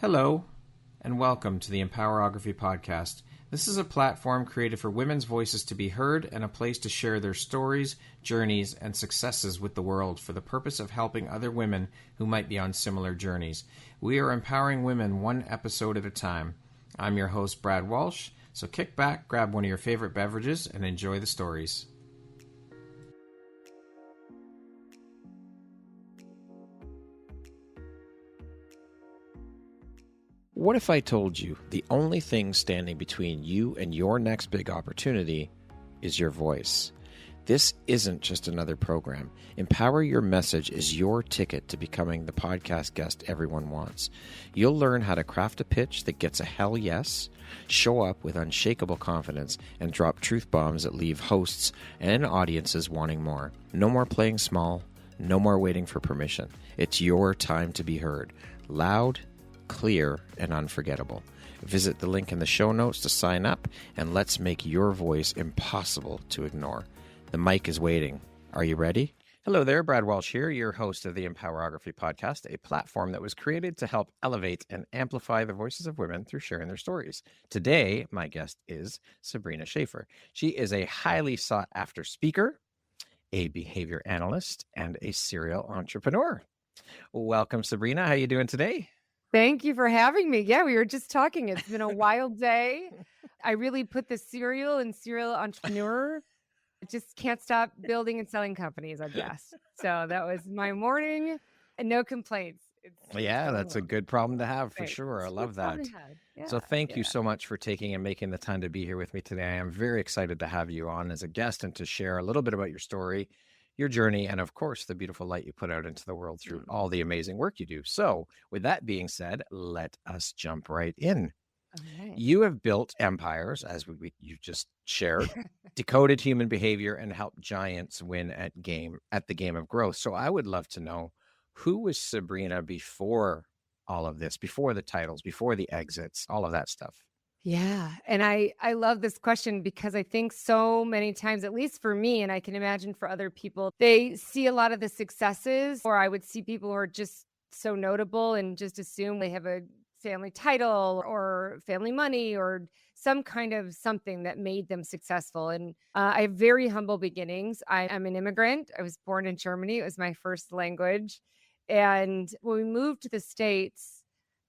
Hello, and welcome to the Empowerography Podcast. This is a platform created for women's voices to be heard and a place to share their stories, journeys, and successes with the world for the purpose of helping other women who might be on similar journeys. We are empowering women one episode at a time. I'm your host, Brad Walsh, so kick back, grab one of your favorite beverages, and enjoy the stories. What if I told you the only thing standing between you and your next big opportunity is your voice? This isn't just another program. Empower Your Message is your ticket to becoming the podcast guest everyone wants. You'll learn how to craft a pitch that gets a hell yes, show up with unshakable confidence, and drop truth bombs that leave hosts and audiences wanting more. No more playing small, no more waiting for permission. It's your time to be heard. Loud, clear, and unforgettable. Visit the link in the show notes to sign up, and let's make your voice impossible to ignore. The mic is waiting. Are you ready? Hello there, Brad Walsh here, your host of the Empowerography Podcast, a platform that was created to help elevate and amplify the voices of women through sharing their stories. Today, my guest is Sabrina Shafer. She is a highly sought-after speaker, a behavior analyst, and a serial entrepreneur. Welcome, Sabrina. How are you doing today? Thank you for having me. Yeah, we were just talking. It's been a wild day. I really put the serial entrepreneur. I just can't stop building and selling companies, I guess. So that was my morning and no complaints. Yeah, that's a good problem to have for sure. I love that. Yeah, so thank you so much for taking and making the time to be here with me today. I am very excited to have you on as a guest and to share a little bit about your story, your journey, and of course, the beautiful light you put out into the world through all the amazing work you do. So with that being said, let us jump right in. Okay. You have built empires, as you just shared, decoded human behavior, and helped giants win at the game of growth. So I would love to know, who was Sabrina before all of this, before the titles, before the exits, all of that stuff? Yeah. And I love this question because I think so many times, at least for me, and I can imagine for other people, they see a lot of the successes, or I would see people who are just so notable and just assume they have a family title or family money or some kind of something that made them successful. And I have very humble beginnings. I'm an immigrant. I was born in Germany. It was my first language. And when we moved to the States,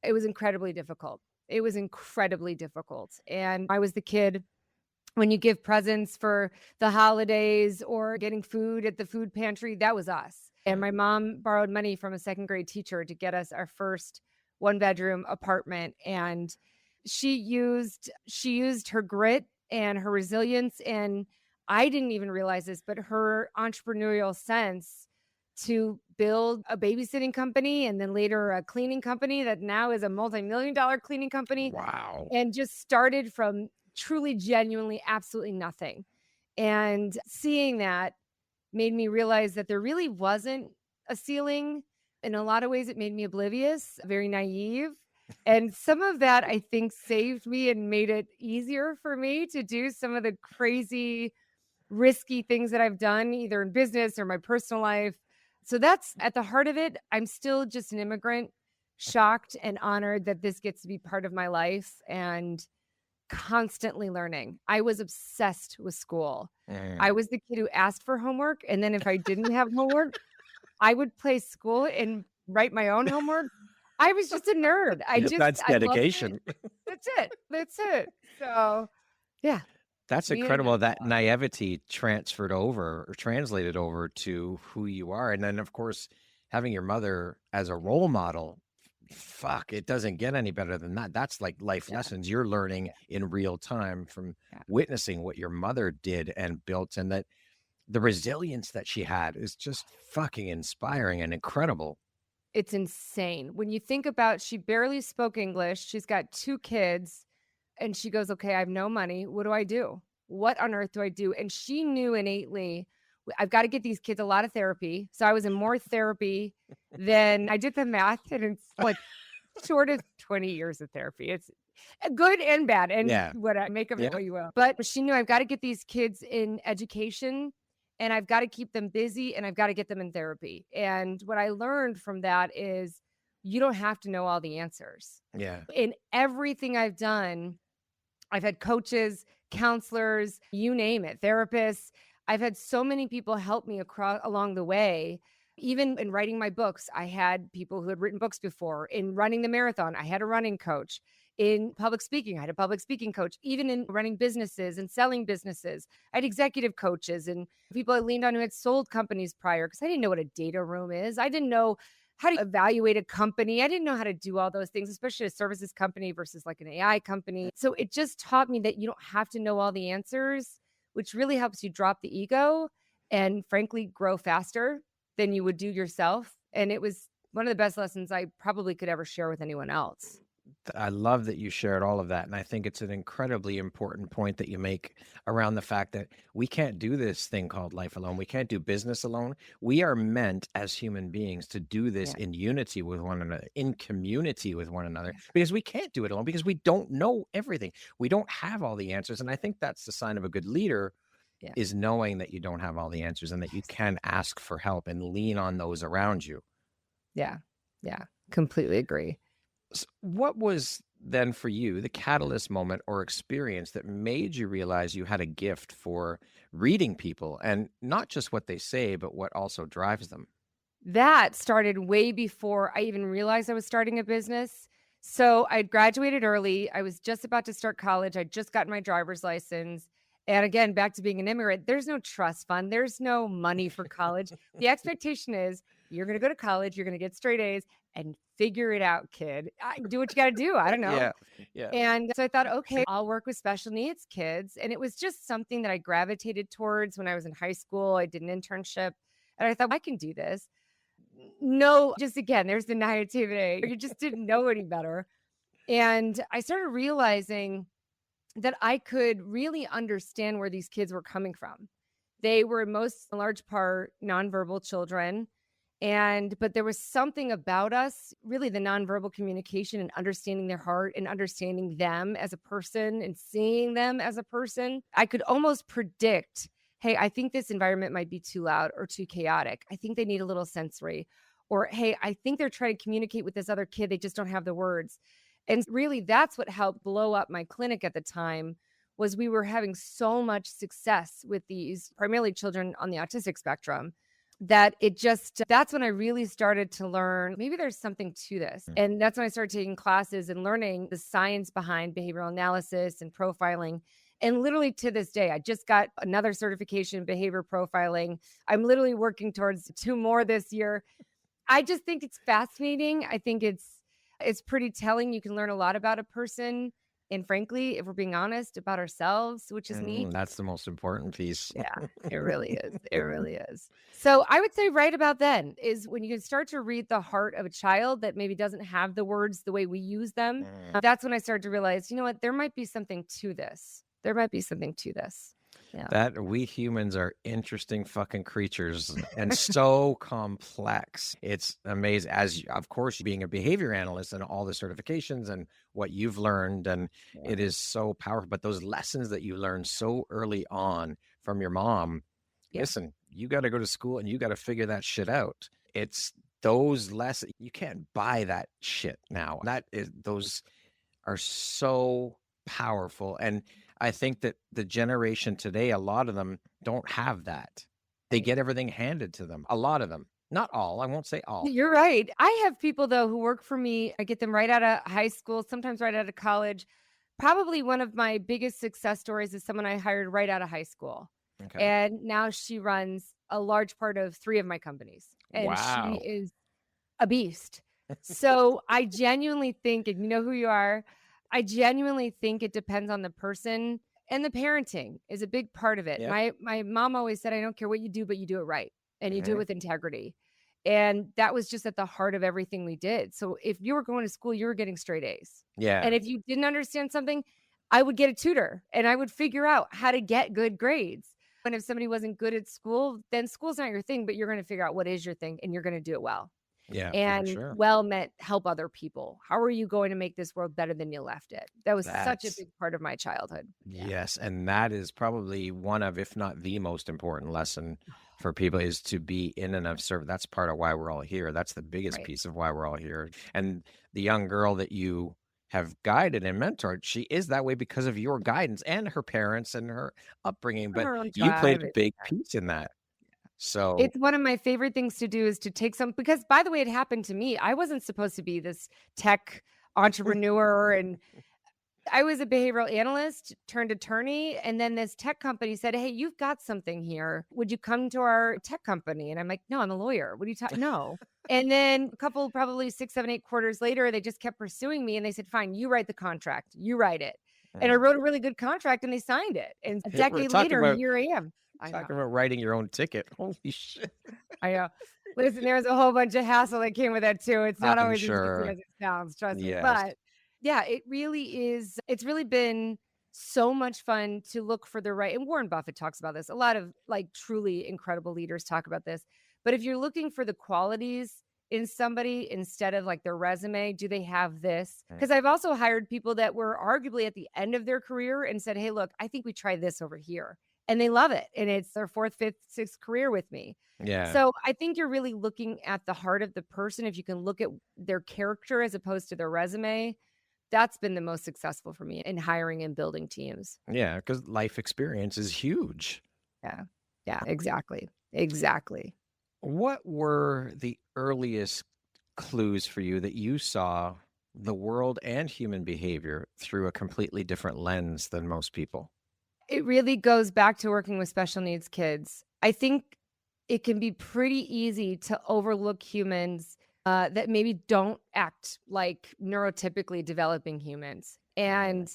it was incredibly difficult. It was incredibly difficult. And I was the kid when you give presents for the holidays or getting food at the food pantry, that was us. And my mom borrowed money from a second grade teacher to get us our first one-bedroom apartment. And she used her grit and her resilience. And I didn't even realize this, but her entrepreneurial sense to build a babysitting company and then later a cleaning company that now is a multi-million-dollar cleaning company. Wow. And just started from truly, genuinely, absolutely nothing. And seeing that made me realize that there really wasn't a ceiling. In a lot of ways, it made me oblivious, very naive. And some of that, I think, saved me and made it easier for me to do some of the crazy, risky things that I've done, either in business or my personal life. So that's at the heart of it. I'm still just an immigrant, shocked and honored that this gets to be part of my life and constantly learning. I was obsessed with school. I was the kid who asked for homework. And then if I didn't have homework, I would play school and write my own homework. I was just a nerd. That's dedication. That's it. So, yeah. That's incredible that naivety transferred over or translated over to who you are. And then, of course, having your mother as a role model, it doesn't get any better than that. That's like life lessons you're learning in real time from witnessing what your mother did and built, and that the resilience that she had is just fucking inspiring and incredible. It's insane. When you think about, she barely spoke English. She's got 2 kids. And she goes, okay, I have no money. What do I do? What on earth do I do? And she knew innately, I've got to get these kids a lot of therapy. So I was in more therapy than I did the math. And it's like short of 20 years of therapy. It's good and bad. And what I make of it what you will. But she knew I've got to get these kids in education and I've got to keep them busy and I've got to get them in therapy. And what I learned from that is you don't have to know all the answers. Yeah. In everything I've done, I've had coaches, counselors, you name it, therapists. I've had so many people help me across along the way. Even in writing my books, I had people who had written books before. In running the marathon, I had a running coach. In public speaking, I had a public speaking coach. Even in running businesses and selling businesses, I had executive coaches and people I leaned on who had sold companies prior because I didn't know what a data room is. I didn't know how to evaluate a company. I didn't know how to do all those things, especially a services company versus like an AI company. So it just taught me that you don't have to know all the answers, which really helps you drop the ego and frankly grow faster than you would do yourself. And it was one of the best lessons I probably could ever share with anyone else. I love that you shared all of that. And I think it's an incredibly important point that you make around the fact that we can't do this thing called life alone. We can't do business alone. We are meant as human beings to do this in unity with one another, in community with one another, because we can't do it alone because we don't know everything. We don't have all the answers. And I think that's the sign of a good leader is knowing that you don't have all the answers and that you can ask for help and lean on those around you. Yeah. Yeah. Completely agree. What was then for you the catalyst moment or experience that made you realize you had a gift for reading people and not just what they say, but what also drives them? That started way before I even realized I was starting a business. So I graduated early. I was just about to start college. I just got my driver's license. And again, back to being an immigrant, there's no trust fund. There's no money for college. The expectation is you're going to go to college, you're going to get straight A's and figure it out, kid. Do what you got to do. I don't know. Yeah. And so I thought, okay, I'll work with special needs kids. And it was just something that I gravitated towards when I was in high school. I did an internship and I thought, I can do this. No, just again, there's the naivete. You just didn't know any better. And I started realizing that I could really understand where these kids were coming from. They were in large part nonverbal children. But there was something about us, really the nonverbal communication and understanding their heart and understanding them as a person and seeing them as a person. I could almost predict, hey, I think this environment might be too loud or too chaotic. I think they need a little sensory. Or, hey, I think they're trying to communicate with this other kid. They just don't have the words. And really, that's what helped blow up my clinic at the time was we were having so much success with these primarily children on the autistic spectrum that that's when I really started to learn maybe there's something to this. And that's when I started taking classes and learning the science behind behavioral analysis and profiling. And literally to this day, I just got another certification in behavior profiling. I'm literally working towards 2 more this year. I just think it's fascinating. I think it's pretty telling. You can learn a lot about a person. And frankly, if we're being honest about ourselves, which is neat. That's the most important piece. Yeah, it really is. It really is. So I would say right about then is when you can start to read the heart of a child that maybe doesn't have the words the way we use them. That's when I started to realize, you know what, there might be something to this. There might be something to this. Yeah. That we humans are interesting fucking creatures and so complex. It's amazing. As of course, being a behavior analyst and all the certifications and what you've learned, and it is so powerful. But those lessons that you learned so early on from your mom, listen, you got to go to school and you got to figure that shit out. It's those lessons. You can't buy that shit now. Those are so powerful. And I think that the generation today, a lot of them don't have that. They get everything handed to them. A lot of them, not all. I won't say all. You're right. I have people though who work for me. I get them right out of high school, sometimes right out of college. Probably one of my biggest success stories is someone I hired right out of high school. Okay. And now she runs a large part of 3 of my companies. And she is a beast. So I genuinely think, and you know who you are, I genuinely think it depends on the person, and the parenting is a big part of it. Yep. My mom always said, I don't care what you do, but you do it right. And you do it with integrity. And that was just at the heart of everything we did. So if you were going to school, you were getting straight A's. Yeah. And if you didn't understand something, I would get a tutor and I would figure out how to get good grades. And if somebody wasn't good at school, then school's not your thing, but you're going to figure out what is your thing and you're going to do it well. Yeah. And well meant help other people. How are you going to make this world better than you left it? That was such a big part of my childhood. Yes. And that is probably one of, if not the most important lesson for people is to be in and of service. That's part of why we're all here. That's the biggest Right. piece of why we're all here. And the young girl that you have guided and mentored, she is that way because of your guidance and her parents and her upbringing. But Her own you played drive. a big piece in that. So It's one of my favorite things to do is to take some because by the way, it happened to me. I wasn't supposed to be this tech entrepreneur and I was a behavioral analyst turned attorney. And then this tech company said, "Hey, you've got something here. Would you come to our tech company?" And I'm like, "No, I'm a lawyer. What are you talking? No." And then a couple, probably 6, 7, 8 quarters later, they just kept pursuing me and they said, "Fine, you write the contract. You write it." And I mm. wrote a really good contract and they signed it. And a We're decade talking later, about here I am. I know. writing your own ticket. Holy shit. I know. Listen, there's a whole bunch of hassle that came with that too. It's not I'm always as easy sure. as it sounds, trust me. Yes. But yeah, it really is. It's really been so much fun to look for the right. And Warren Buffett talks about this. A lot of like truly incredible leaders talk about this. But if you're looking for the qualities in somebody instead of like their resume, do they have this? Mm. Because I've also hired people that were arguably at the end of their career and said, "Hey, look, I think we try this over here." And they love it. And it's their fourth, fifth, sixth career with me. Yeah. So I think you're really looking at the heart of the person. If you can look at their character as opposed to their resume, that's been the most successful for me in hiring and building teams. Yeah. Because life experience is huge. Yeah. Yeah, exactly. Exactly. What were the earliest clues for you that you saw the world and human behavior through a completely different lens than most people? It really goes back to working with special needs kids. I think it can be pretty easy to overlook humans that maybe don't act like neurotypically developing humans. And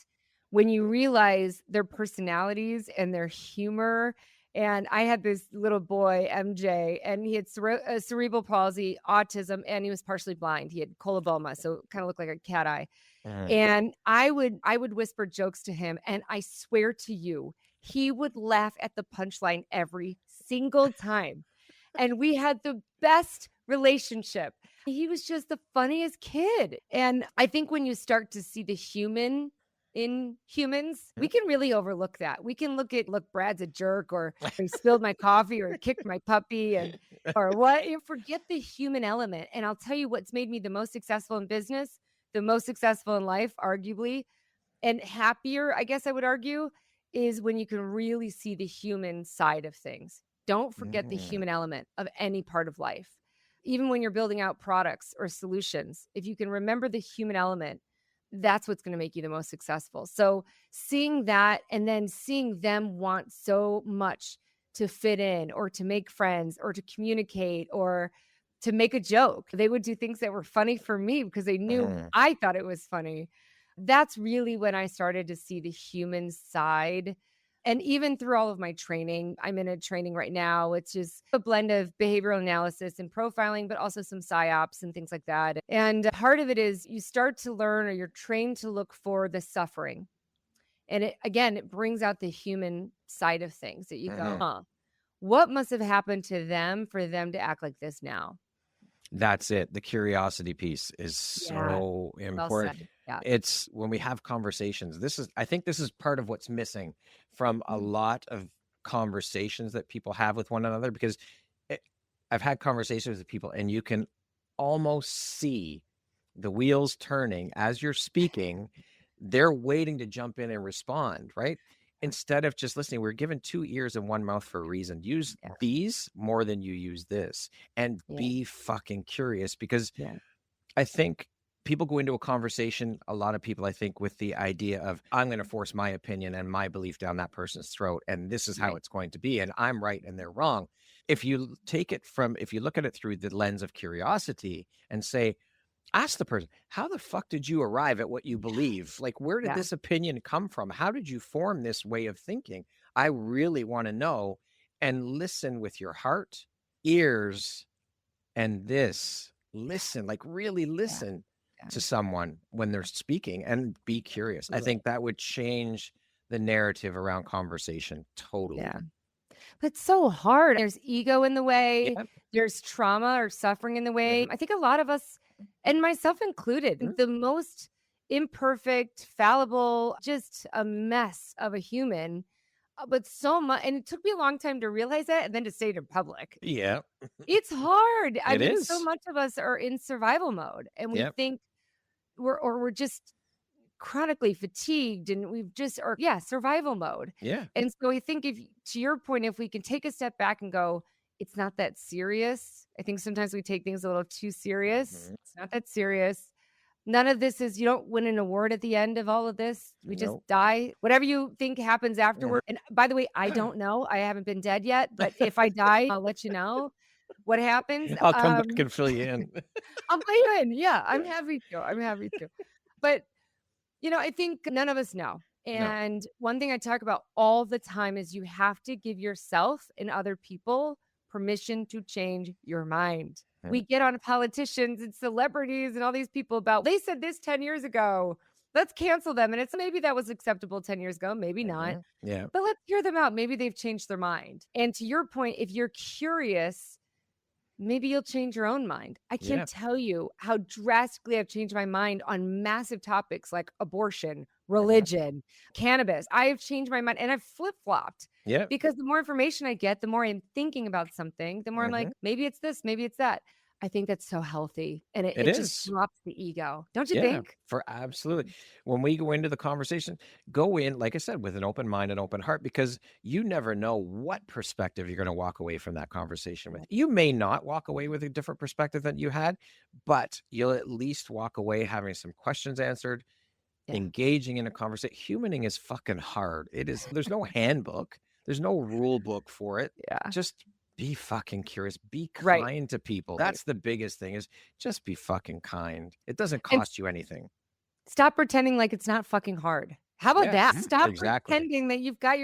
when you realize their personalities and their humor, and I had this little boy, MJ, and he had cerebral palsy, autism, and he was partially blind. He had coloboma, so kind of looked like a cat eye. Mhm. And I would whisper jokes to him, and I swear to you, he would laugh at the punchline every single time. And we had the best relationship. He was just the funniest kid. And I think when you start to see the human in humans, we can really overlook that. We can look, Brad's a jerk, or he spilled my coffee, or he kicked my puppy, and or what? You forget the human element. And I'll tell you what's made me the most successful in business, the most successful in life, arguably, and happier, I guess I would argue, is when you can really see the human side of things. Don't forget the Mhm. human element of any part of life. Even when you're building out products or solutions, if you can remember the human element, that's what's going to make you the most successful. So, seeing that and then seeing them want so much to fit in or to make friends or to communicate or to make a joke. They would do things that were funny for me because they knew Mhm. I thought it was funny. That's really when I started to see the human side. And even through all of my training, I'm in a training right now. It's just a blend of behavioral analysis and profiling, but also some psyops and things like that. And part of it is you start to learn or you're trained to look for the suffering. And it brings out the human side of things that you go, Mhm. huh, what must have happened to them for them to act like this now? That's it. The curiosity piece is Yeah. so Well important. said. Yeah. It's when we have conversations. I think this is part of what's missing from a Mhm. lot of conversations that people have with one another because it, I've had conversations with people and you can almost see the wheels turning as you're speaking. They're waiting to jump in and respond, right? Instead of just listening, we're given two ears and one mouth for a reason. Use Yeah. these more than you use this and Yeah. be fucking curious because Yeah. I think people go into a conversation, a lot of people, I think, with the idea of, I'm going to force my opinion and my belief down that person's throat, and this is how Right. it's going to be, and I'm right and they're wrong. If you look at it through the lens of curiosity and say, ask the person, how the fuck did you arrive at what you believe? Like, where did Yeah. this opinion come from? How did you form this way of thinking? I really want to know. And listen with your heart, ears, and this. Listen, like really Yeah. listen Yeah. to someone when they're speaking and be curious. I Absolutely. think that would change the narrative around conversation totally. Yeah. But it's so hard. There's ego in the way. Yeah. There's trauma or suffering in the way. Mhm. I think a lot of us, and myself included, Mhm. the most imperfect, fallible, just a mess of a human. but so much, and it took me a long time to realize that and then to say it in public. Yeah, It's hard. I it mean, so is. much of us are in survival mode and we Yep. think we're just chronically fatigued and we've just or yeah, survival mode. Yeah. And so I think if to your point, if we can take a step back and go, it's not that serious. I think sometimes we take things a little too serious. Mhm. It's not that serious. None of this is you don't win an award at the end of all of this. We just Nope. die. Whatever you think happens Mhm. afterward. And by the way, I don't know. I haven't been dead yet, but if I die, I'll let you know what happens. I'll come back and fill you in. I'll play you in. Yeah, I'm happy to. I'm happy to. But I think none of us know. No. And one thing I talk about all the time is you have to give yourself and other people permission to change your mind. Mhm. We get on politicians and celebrities and all these people about, they said this 10 years ago. Let's cancel them. And it's maybe that was acceptable 10 years ago, maybe not. Mhm. Yeah. But let's hear them out. Maybe they've changed their mind. And to your point, if you're curious, maybe you'll change your own mind. I Yeah. can't tell you how drastically I've changed my mind on massive topics like abortion, religion, cannabis. I've changed my mind and I've flip-flopped Yeah. because the more information I get, the more I'm thinking about something, the more I'm like, Mhm. maybe it's this, maybe it's that. I think that's so healthy and it, It it just is. drops the ego. Don't you Yeah, think? for absolutely. When we go into the conversation, go in, like I said, with an open mind and open heart, because you never know what perspective you're going to walk away from that conversation with. You may not walk away with a different perspective than you had, but you'll at least walk away having some questions answered, Yeah. engaging in a conversation. Humaning is fucking hard. It is. There's no handbook. There's no rule book for it. Yeah. Just be fucking curious. Be Right. kind to people. Right. That's the biggest thing is just be fucking kind. It doesn't And cost you anything. stop pretending like it's not fucking hard. How about that? Stop Exactly. pretending that you've got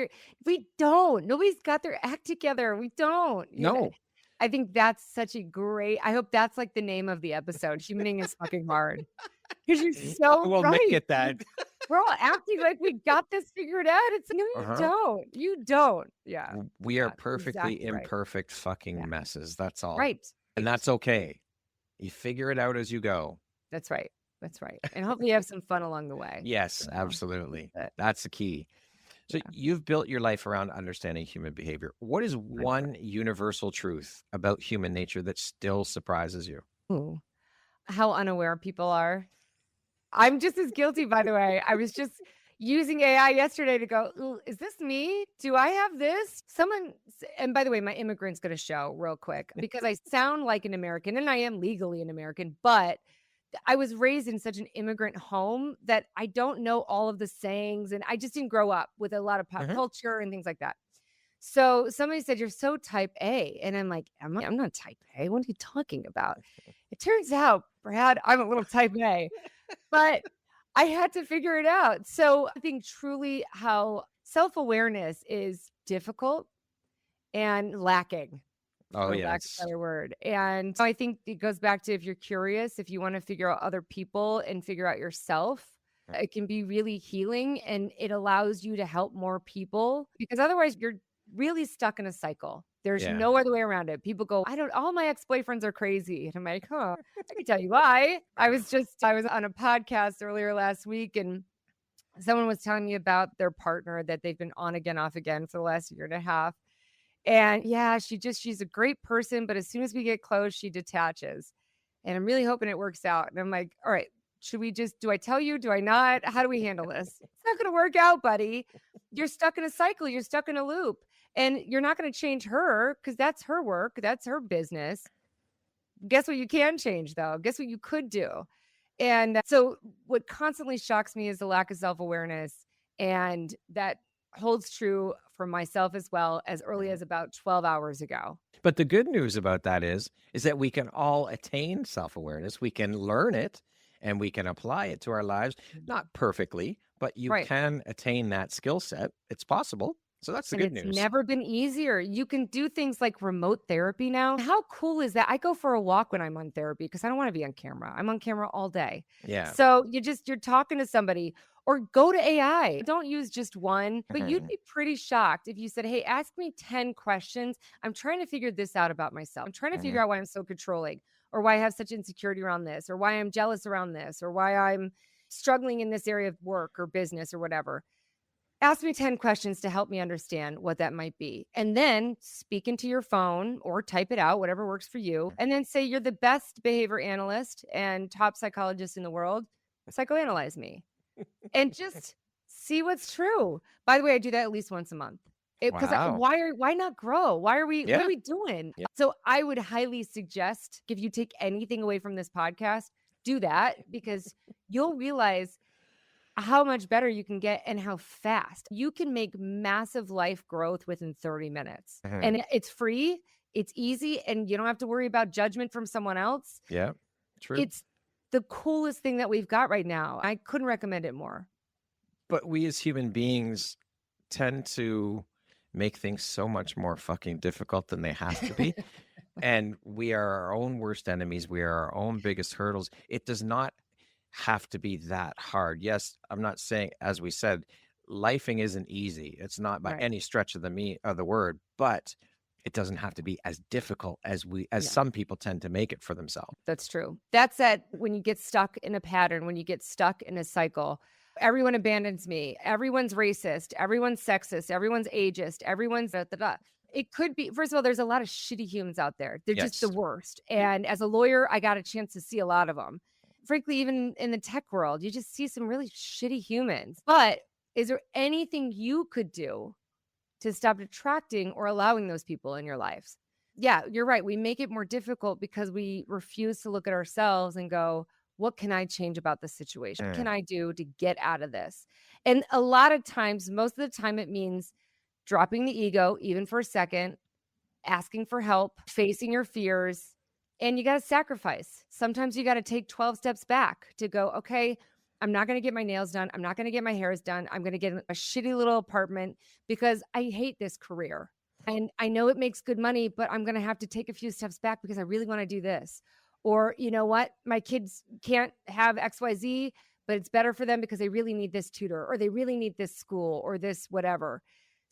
we don't. Nobody's got their act together. We don't. No. I think that's such a great I hope that's like the name of the episode. Humaning is fucking hard. Because you're so We'll right. make it that. We're all acting like we got this figured out. It's no, you don't. You don't. Yeah. We are Yeah, perfectly exactly right. imperfect fucking Yeah. messes. That's all. Right. And that's okay. You figure it out as you go. That's right. That's right. And hopefully you have some fun along the way. Yes, So, absolutely. that's it. That's the key. So Yeah. you've built your life around understanding human behavior. What is one universal truth about human nature that still surprises you? Ooh. How unaware people are. I'm just as guilty, by the way. I was just using AI yesterday to go, "Ooh, is this me? Do I have this?" And by the way, my immigrant's going to show real quick because I sound like an American and I am legally an American, but I was raised in such an immigrant home that I don't know all of the sayings and I just didn't grow up with a lot of pop culture and things like that. So somebody said, "You're so type A." And I'm like, I'm not type A. What are you talking about? It turns out, Brad, I'm a little type A, but I had to figure it out. So I think truly how self-awareness is difficult and lacking, Oh, for lack of a yes. better word. And I think it goes back to if you're curious, if you want to figure out other people and figure out yourself, it can be really healing and it allows you to help more people because otherwise you're really stuck in a cycle. There's Yeah. no other way around it. People go, all my ex-boyfriends are crazy. And I'm like, I can tell you why. I was on a podcast earlier last week and someone was telling me about their partner that they've been on again, off again for the last year and a half. And yeah, she's a great person, but as soon as we get close, she detaches. And I'm really hoping it works out. And I'm like, all right, do I tell you? Do I not? How do we handle this? It's not going to work out, buddy. You're stuck in a cycle. You're stuck in a loop. And you're not going to change her because that's her work. That's her business. Guess what you can change, though? Guess what you could do? And so what constantly shocks me is the lack of self-awareness. And that holds true for myself as well as early as about 12 hours ago. But the good news about that is that we can all attain self-awareness. We can learn it and we can apply it to our lives. Not perfectly, but you can attain that skill set. It's possible. So that's the good news. It's never been easier. You can do things like remote therapy now. How cool is that? I go for a walk when I'm on therapy because I don't want to be on camera. I'm on camera all day. Yeah. So you're talking to somebody or go to AI. Don't use just one, but you'd be pretty shocked if you said, "Hey, ask me 10 questions. I'm trying to figure this out about myself. I'm trying to figure out why I'm so controlling or why I have such insecurity around this or why I'm jealous around this or why I'm struggling in this area of work or business or whatever." Ask me 10 questions to help me understand what that might be. And then speak into your phone or type it out, whatever works for you. And then say, you're the best behavior analyst and top psychologist in the world. Psychoanalyze me and just see what's true. By the way, I do that at least once a month. Because Wow. why not grow? What are we Yeah. doing? Yeah. So I would highly suggest, if you take anything away from this podcast, do that, because you'll realize how much better you can get and how fast you can make massive life growth within 30 minutes. Mhm. And it's free, it's easy, and you don't have to worry about judgment from someone else. Yeah. True. It's the coolest thing that we've got right now. I couldn't recommend it more. But we as human beings tend to make things so much more fucking difficult than they have to be. And we are our own worst enemies. We are our own biggest hurdles. It does not have to be that hard. Yes, I'm not saying, as we said, lifing isn't easy. It's not by Right. any stretch of the word, but it doesn't have to be as difficult as No. some people tend to make it for themselves. That's true. That said, when you get stuck in a pattern, when you get stuck in a cycle, everyone abandons me, everyone's racist, everyone's sexist, everyone's ageist, everyone's da, da, da. It could be, first of all, there's a lot of shitty humans out there. They're just the Yes. worst. And as a lawyer, I got a chance to see a lot of them. Frankly, even in the tech world, you just see some really shitty humans. But is there anything you could do to stop attracting or allowing those people in your lives? Yeah, you're right. We make it more difficult because we refuse to look at ourselves and go, what can I change about this situation? What can I do to get out of this? And a lot of times, most of the time, it means dropping the ego, even for a second, asking for help, facing your fears, and you got to sacrifice. Sometimes you got to take 12 steps back to go, okay, I'm not going to get my nails done. I'm not going to get my hairs done. I'm going to get a shitty little apartment because I hate this career. And I know it makes good money, but I'm going to have to take a few steps back because I really want to do this. Or, you know what? My kids can't have XYZ, but it's better for them because they really need this tutor or they really need this school or this whatever.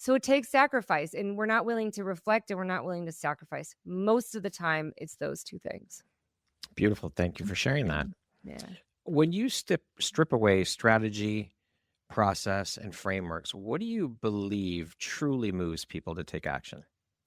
So it takes sacrifice, and we're not willing to reflect and we're not willing to sacrifice. Most of the time, it's those two things. Beautiful. Thank you for sharing that. Yeah. When you strip away strategy, process, and frameworks, what do you believe truly moves people to take action?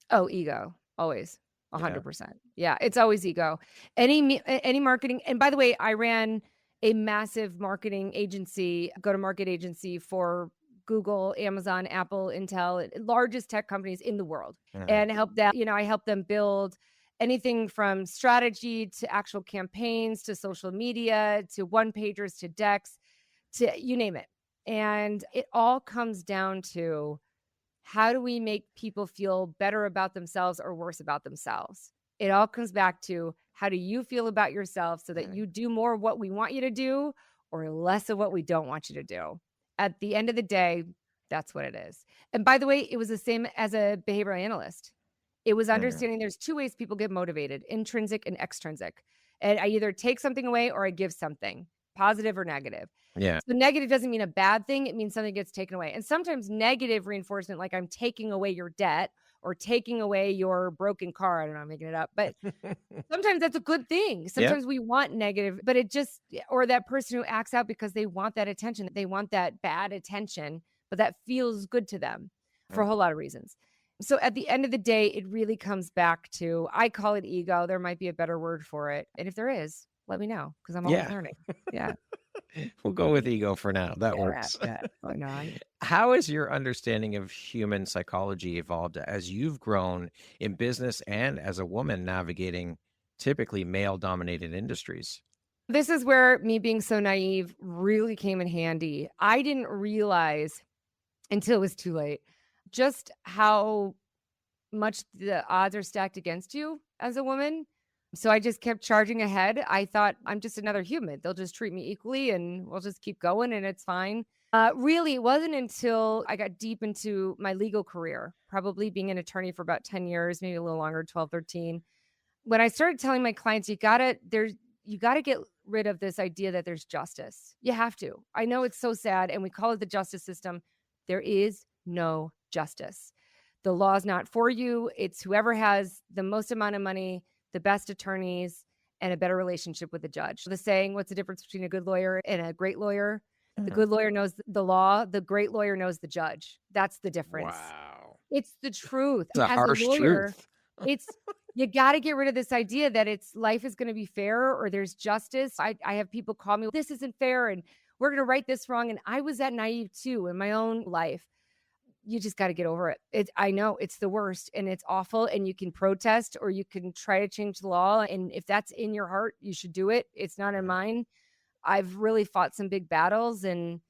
Oh, ego. Always. 100%. Yeah, it's always ego. Any marketing. And by the way, I ran a massive marketing agency, go-to-market agency for Google, Amazon, Apple, Intel, largest tech companies in the world. And I helped them build anything from strategy to actual campaigns to social media to one-pagers to decks to you name it. And it all comes down to, how do we make people feel better about themselves or worse about themselves? It all comes back to, how do you feel about yourself so that you do more of what we want you to do or less of what we don't want you to do? At the end of the day, that's what it is. And by the way, it was the same as a behavioral analyst. It was understanding there's two ways people get motivated: intrinsic and extrinsic. And I either take something away or I give something, positive or negative. Yeah. So negative doesn't mean a bad thing. It means something gets taken away. And sometimes negative reinforcement, like I'm taking away your debt or taking away your broken car. I don't know, I'm making it up, but sometimes that's a good thing. Sometimes we want negative, but or that person who acts out because they want that attention. They want that bad attention, but that feels good to them for a whole lot of reasons. So at the end of the day, it really comes back to, I call it ego. There might be a better word for it. And if there is, let me know, because I'm always learning. Yeah. We'll go with ego for now. That works. Why not? How has your understanding of human psychology evolved as you've grown in business and as a woman navigating typically male-dominated industries? This is where me being so naive really came in handy. I didn't realize until it was too late just how much the odds are stacked against you as a woman. So I just kept charging ahead. I thought, I'm just another human. They'll just treat me equally and we'll just keep going and it's fine. Really, it wasn't until I got deep into my legal career, probably being an attorney for about 10 years, maybe a little longer, 12, 13. When I started telling my clients, you got to get rid of this idea that there's justice. You have to. I know it's so sad and we call it the justice system. There is no justice. The law is not for you. It's whoever has the most amount of money, the best attorneys, and a better relationship with the judge. The saying, what's the difference between a good lawyer and a great lawyer? The good lawyer knows the law. The great lawyer knows the judge. That's the difference. Wow. It's the truth. It's a As a harsh lawyer, truth. it's you got to get rid of this idea that it's life is going to be fair or there's justice. I have people call me, this isn't fair, and we're going to right this wrong. And I was that naive too in my own life. You just got to get over it. I know it's the worst and it's awful, and you can protest or you can try to change the law. And if that's in your heart, you should do it. It's not in mine. I've really fought some big battles and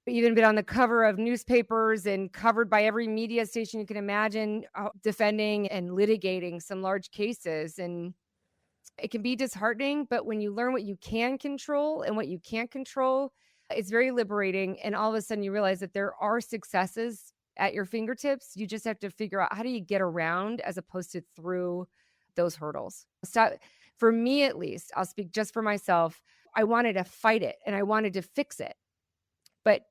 even been on the cover of newspapers and covered by every media station you can imagine, defending and litigating some large cases. And it can be disheartening, but when you learn what you can control and what you can't control, it's very liberating. And all of a sudden you realize that there are successes at your fingertips. You just have to figure out, how do you get around as opposed to through those hurdles? For me, at least, I'll speak just for myself. I wanted to fight it and I wanted to fix it. But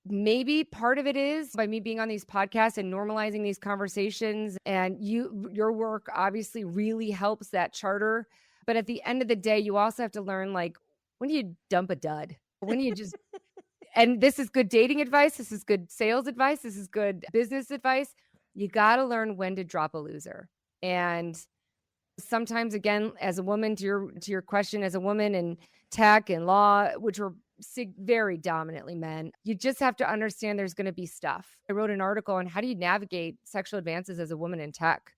maybe part of it is by me being on these podcasts and normalizing these conversations, and your work obviously really helps that charter. But at the end of the day, you also have to learn, like, when do you dump a dud? When do you just, and this is good dating advice. This is good sales advice. This is good business advice. You got to learn when to drop a loser. And sometimes, again, as a woman, to your question, as a woman in tech and law, which were very dominantly men, you just have to understand there's going to be stuff. I wrote an article on how do you navigate sexual advances as a woman in tech.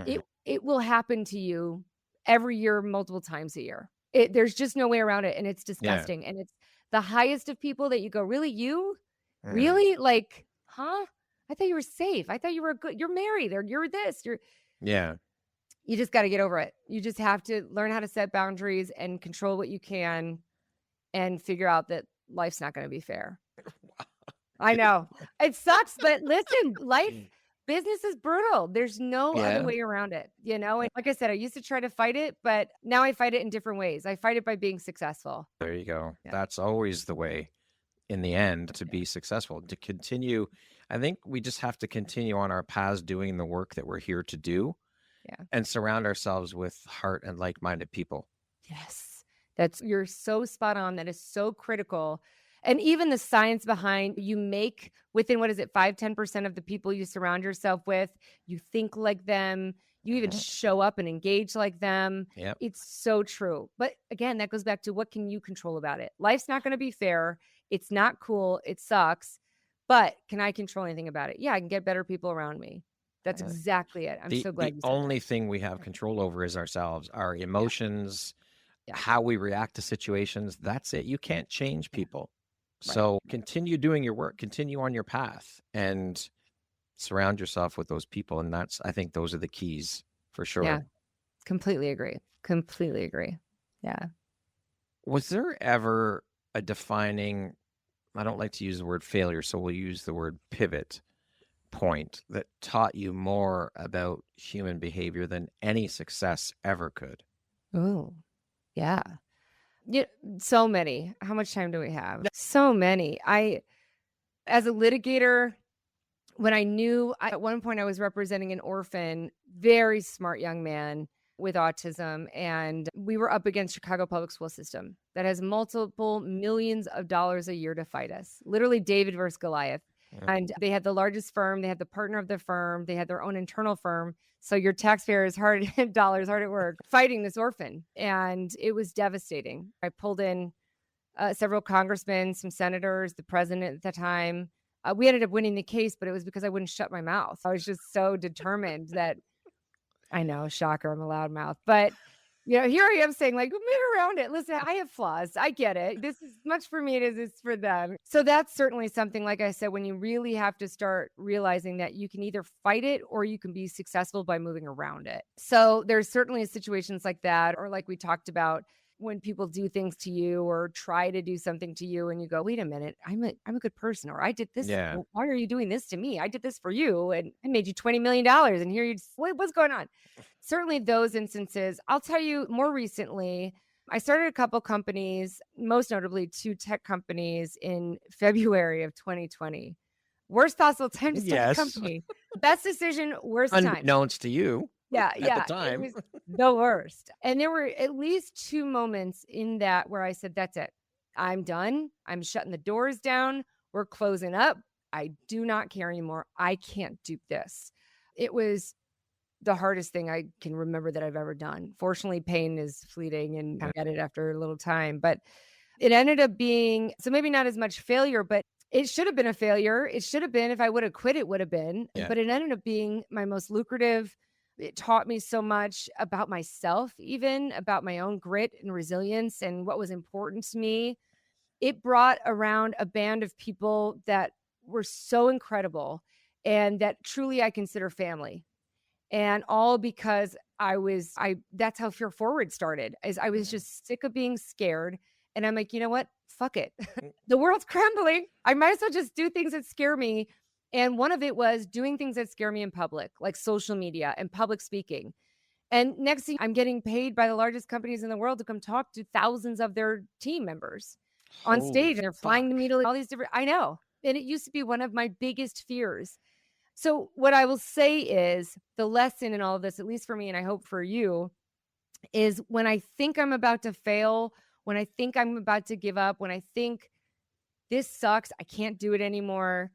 It will happen to you every year, multiple times a year. There's just no way around it. And it's disgusting. And it's the highest of people that you go, really? You? Really? Like, huh? I thought you were safe. I thought you were good. You're married, or you're this. You just got to get over it. You just have to learn how to set boundaries and control what you can and figure out that life's not going to be fair. I know. It sucks, but listen, business is brutal. There's no other way around it, And like I said, I used to try to fight it, but now I fight it in different ways. I fight it by being successful. There you go. Yeah. That's always the way in the end to be successful, to continue. I think we just have to continue on our paths doing the work that we're here to do and surround ourselves with heart and like-minded people. Yes. You're so spot on. That is so critical. And even the science behind, you make within, 5-10% of the people you surround yourself with, you think like them, you even show up and engage like them. Yep. It's so true. But again, that goes back to, what can you control about it? Life's not going to be fair. It's not cool. It sucks. But can I control anything about it? Yeah, I can get better people around me. That's exactly it. I'm so glad you said the only thing we have control over is ourselves, our emotions, how we react to situations. That's it. You can't change people. Right. So continue doing your work, continue on your path, and surround yourself with those people. And I think those are the keys for sure. Yeah, completely agree. Yeah. Was there ever a defining, I don't like to use the word failure, so we'll use the word pivot point, that taught you more about human behavior than any success ever could? Oh, yeah. So many. How much time do we have? So many. As a litigator, when I knew, at one point I was representing an orphan, very smart young man with autism, and we were up against Chicago public school system that has multiple millions of dollars a year to fight us. Literally David versus Goliath. And they had the largest firm, they had the partner of the firm, they had their own internal firm. So your taxpayers' dollars hard at work fighting this orphan. And it was devastating. I pulled in several congressmen, some senators, the president at the time. We ended up winning the case, but it was because I wouldn't shut my mouth. I was just so determined that, I know, shocker, I'm a loud mouth, but here I am saying, like, move around it. Listen, I have flaws. I get it. This is much for me as it's for them. So that's certainly something, like I said, when you really have to start realizing that you can either fight it or you can be successful by moving around it. So there's certainly situations like that, or like we talked about, when people do things to you or try to do something to you and you go, wait a minute, I'm a good person, or I did this. Yeah. Well, why are you doing this to me? I did this for you and I made you $20 million. And here what's going on? Certainly those instances. I'll tell you, more recently, I started a couple companies, most notably 2 tech companies, in February of 2020. Worst possible time to start a company. Best decision, worst time. Unbeknownst to you. At the time. It was the worst. And there were at least 2 moments in that where I said, that's it. I'm done. I'm shutting the doors down. We're closing up. I do not care anymore. I can't do this. It was the hardest thing I can remember that I've ever done. Fortunately, pain is fleeting and I get it after a little time, but it ended up being, so maybe not as much failure, but it should have been a failure. It should have been, if I would have quit, it would have been, but it ended up being my most lucrative. It taught me so much about myself, even about my own grit and resilience and what was important to me. It brought around a band of people that were so incredible and that truly I consider family. And all because that's how Fear Forward started, is I was just sick of being scared. And I'm like, you know what? Fuck it. The world's crumbling. I might as well just do things that scare me. And one of it was doing things that scare me in public, like social media and public speaking. And next thing, I'm getting paid by the largest companies in the world to come talk to thousands of their team members on stage. And they're flying to me to all these different, I know. And it used to be one of my biggest fears. So what I will say is the lesson in all of this, at least for me, and I hope for you, is when I think I'm about to fail, when I think I'm about to give up, when I think this sucks, I can't do it anymore,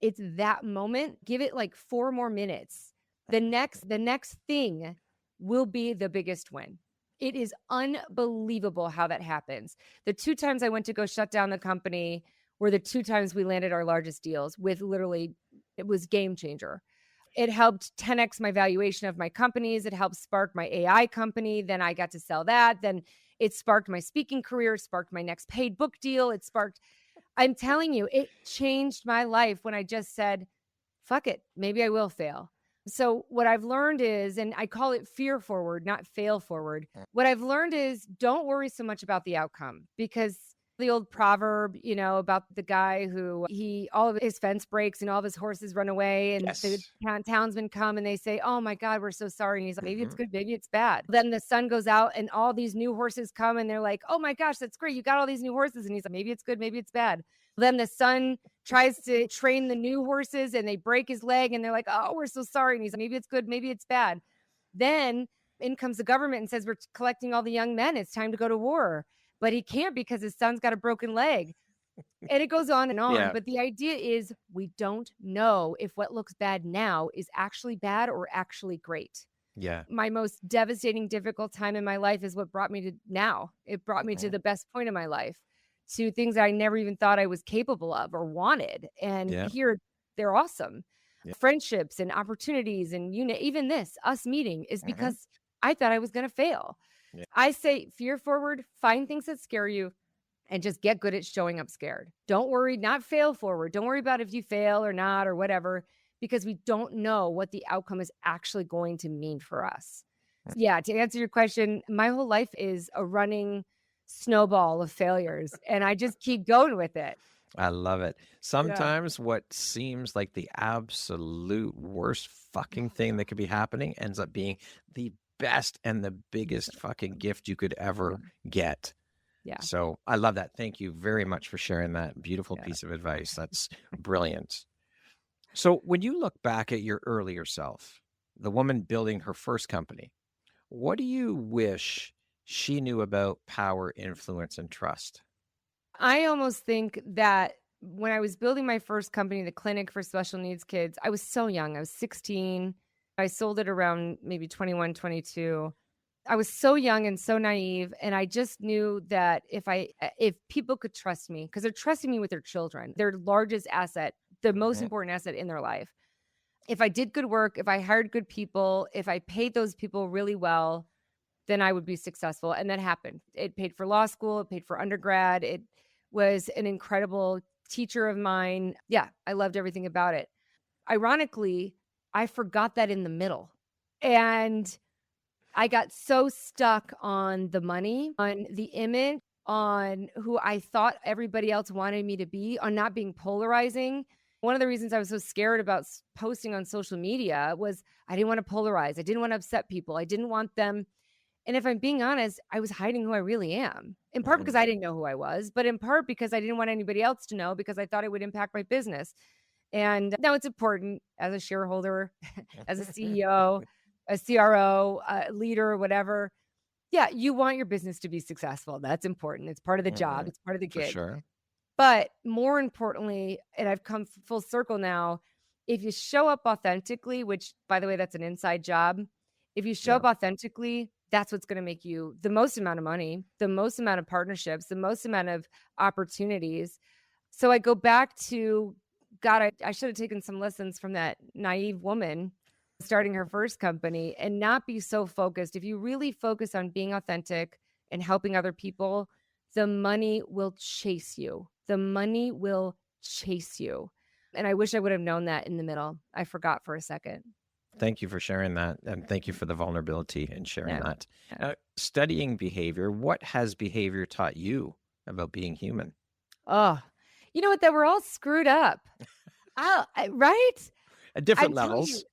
it's that moment. Give it like 4 more minutes. The next thing will be the biggest win. It is unbelievable how that happens. The 2 times I went to go shut down the company were the 2 times we landed our largest deals with literally, it was game changer. It helped 10x my valuation of my companies. It helped spark my AI company. Then I got to sell that. Then it sparked my speaking career, sparked my next paid book deal. I'm telling you, it changed my life when I just said, fuck it, maybe I will fail. So what I've learned is, and I call it fear forward, not fail forward. What I've learned is don't worry so much about the outcome, because the old proverb, about the guy who all of his fence breaks and all of his horses run away, and the townsmen come and they say, oh my God, we're so sorry. And he's like, maybe it's good, maybe it's bad. Then the sun goes out and all these new horses come and they're like, oh my gosh, that's great. You got all these new horses. And he's like, maybe it's good, maybe it's bad. Then the son tries to train the new horses and they break his leg and they're like, oh, we're so sorry. And he's like, maybe it's good, maybe it's bad. Then in comes the government and says, we're collecting all the young men. It's time to go to war. But he can't because his son's got a broken leg. And it goes on and on. Yeah. But the idea is we don't know if what looks bad now is actually bad or actually great. Yeah. My most devastating, difficult time in my life is what brought me to now. It brought me to the best point of my life, to things that I never even thought I was capable of or wanted. And here, they're awesome. Yeah. Friendships and opportunities and even us meeting is because I thought I was going to fail. Yeah. I say fear forward, find things that scare you and just get good at showing up scared. Don't worry, not fail forward. Don't worry about if you fail or not or whatever, because we don't know what the outcome is actually going to mean for us. Yeah, to answer your question, my whole life is a running snowball of failures and I just keep going with it. I love it. Sometimes what seems like the absolute worst fucking thing that could be happening ends up being the best and the biggest fucking gift you could ever get. Yeah. So I love that. Thank you very much for sharing that beautiful piece of advice. That's brilliant. So when you look back at your earlier self, the woman building her first company, what do you wish she knew about power, influence, and trust? I almost think that when I was building my first company, the Clinic for Special Needs Kids, I was so young. I was 16. I sold it around maybe 21, 22. I was so young and so naive. And I just knew that if people could trust me, because they're trusting me with their children, their largest asset, the most important asset in their life. If I did good work, if I hired good people, if I paid those people really well, then I would be successful. And that happened. It paid for law school. It paid for undergrad. It was an incredible teacher of mine. Yeah, I loved everything about it. Ironically, I forgot that in the middle. And I got so stuck on the money, on the image, on who I thought everybody else wanted me to be, on not being polarizing. One of the reasons I was so scared about posting on social media was I didn't want to polarize. I didn't want to upset people. I didn't want them. And if I'm being honest, I was hiding who I really am, in part because I didn't know who I was, but in part because I didn't want anybody else to know, because I thought it would impact my business. And now it's important as a shareholder, as a CEO, a CRO, a leader, whatever. Yeah, you want your business to be successful. That's important. It's part of the job. Mhm. It's part of the For gig. sure. But more importantly, and I've come full circle now, if you show up authentically, which by the way, that's an inside job. If you show Yeah. up authentically, that's what's going to make you the most amount of money, the most amount of partnerships, the most amount of opportunities. So I go back to God, I should have taken some lessons from that naive woman starting her first company and not be so focused. If you really focus on being authentic and helping other people, the money will chase you. The money will chase you. And I wish I would have known that in the middle. I forgot for a second. Thank you for sharing that. And thank you for the vulnerability in sharing Yeah. that. Yeah. Studying behavior, what has behavior taught you about being human? Oh, you know what? That we're all screwed up. Right? At different I'm telling levels.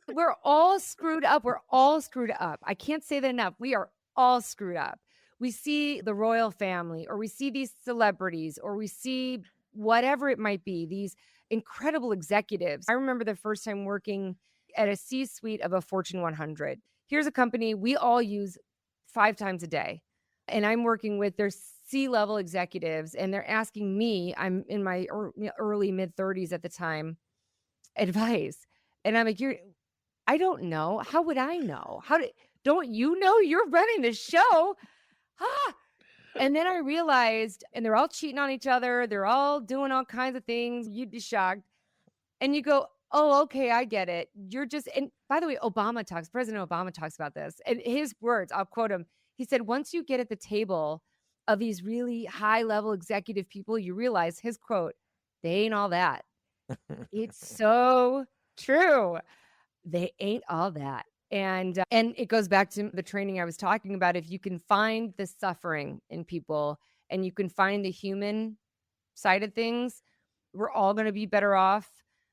you, we're all screwed up. We're all screwed up. I can't say that enough. We are all screwed up. We see the royal family, or we see these celebrities, or we see whatever it might be, these incredible executives. I remember the first time working at a C suite of a Fortune 100. Here's a company we all use 5 times a day. And I'm working with their C-level executives, and they're asking me, I'm in my early mid 30s at the time, advice. And I'm like, I don't know. How would I know? Don't you know you're running the show? Ah. And then I realized, and they're all cheating on each other. They're all doing all kinds of things. You'd be shocked. And you go, oh, okay, I get it. And by the way, President Obama talks about this. And his words, I'll quote him. He said, once you get at the table of these really high level executive people, you realize his quote, they ain't all that. It's so true. They ain't all that. And it goes back to the training I was talking about. If you can find the suffering in people and you can find the human side of things, we're all going to be better off.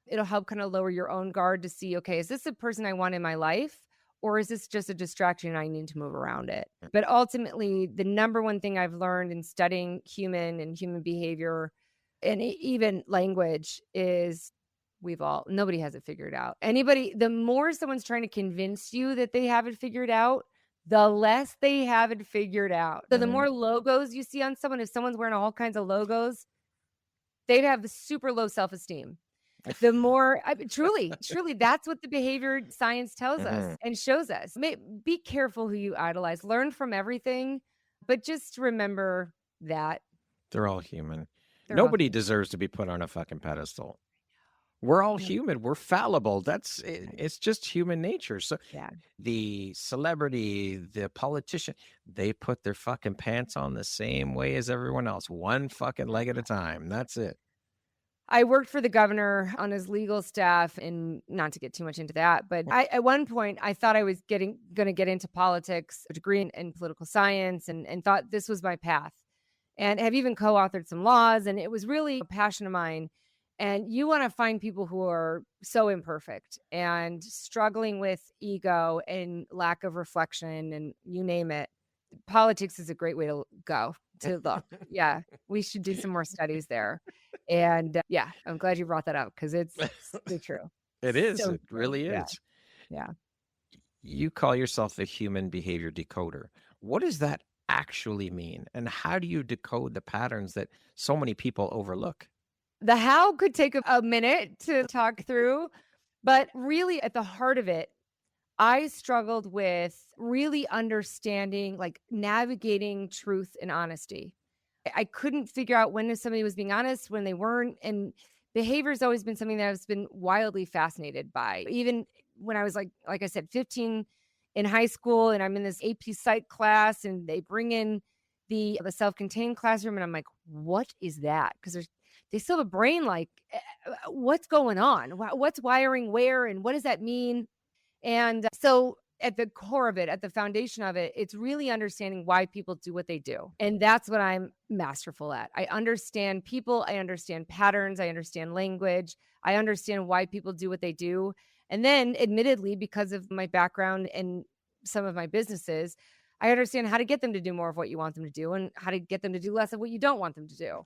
It'll help kind of lower your own guard to see, okay, is this a person I want in my life? Or is this just a distraction and I need to move around it? But ultimately, the number one thing I've learned in studying human and human behavior and even language is nobody has it figured out. The more someone's trying to convince you that they have it figured out, the less they have it figured out. So the more logos you see on someone, if someone's wearing all kinds of logos, they'd have super low self-esteem. The more, truly, that's what the behavior science tells us and shows us. Be careful who you idolize. Learn from everything, but just remember that They're all human. they're all Nobody human. deserves to be put on a fucking pedestal. We're all human. We're fallible. It's just human nature. So Yeah. the celebrity, the politician, they put their fucking pants on the same way as everyone else, one fucking leg at a time. That's it. I worked for the governor on his legal staff, and not to get too much into that, but at one point I thought I was going to get into politics, a degree in political science, and thought this was my path, and have even co-authored some laws. And it was really a passion of mine. And you want to find people who are so imperfect and struggling with ego and lack of reflection, and you name it. Politics is a great way to go to look. Yeah, we should do some more studies there. And yeah, I'm glad you brought that up because it's so true. It is. So It true. really Yeah. is. Yeah. You call yourself the human behavior decoder. What does that actually mean? And how do you decode the patterns that so many people overlook? The how could take a minute to talk through, but really at the heart of it, I struggled with really understanding, like navigating truth and honesty. I couldn't figure out when somebody was being honest, when they weren't. And behavior has always been something that I've been wildly fascinated by. Even when I was like I said, 15 in high school, and I'm in this AP Psych class, and they bring in the self-contained classroom, and I'm like, what is that? Because they still have a brain. Like, what's going on? What's wiring where, and what does that mean? And so at the core of it, at the foundation of it, it's really understanding why people do what they do. And that's what I'm masterful at. I understand people, I understand patterns, I understand language, I understand why people do what they do. And then, admittedly, because of my background and some of my businesses, I understand how to get them to do more of what you want them to do and how to get them to do less of what you don't want them to do.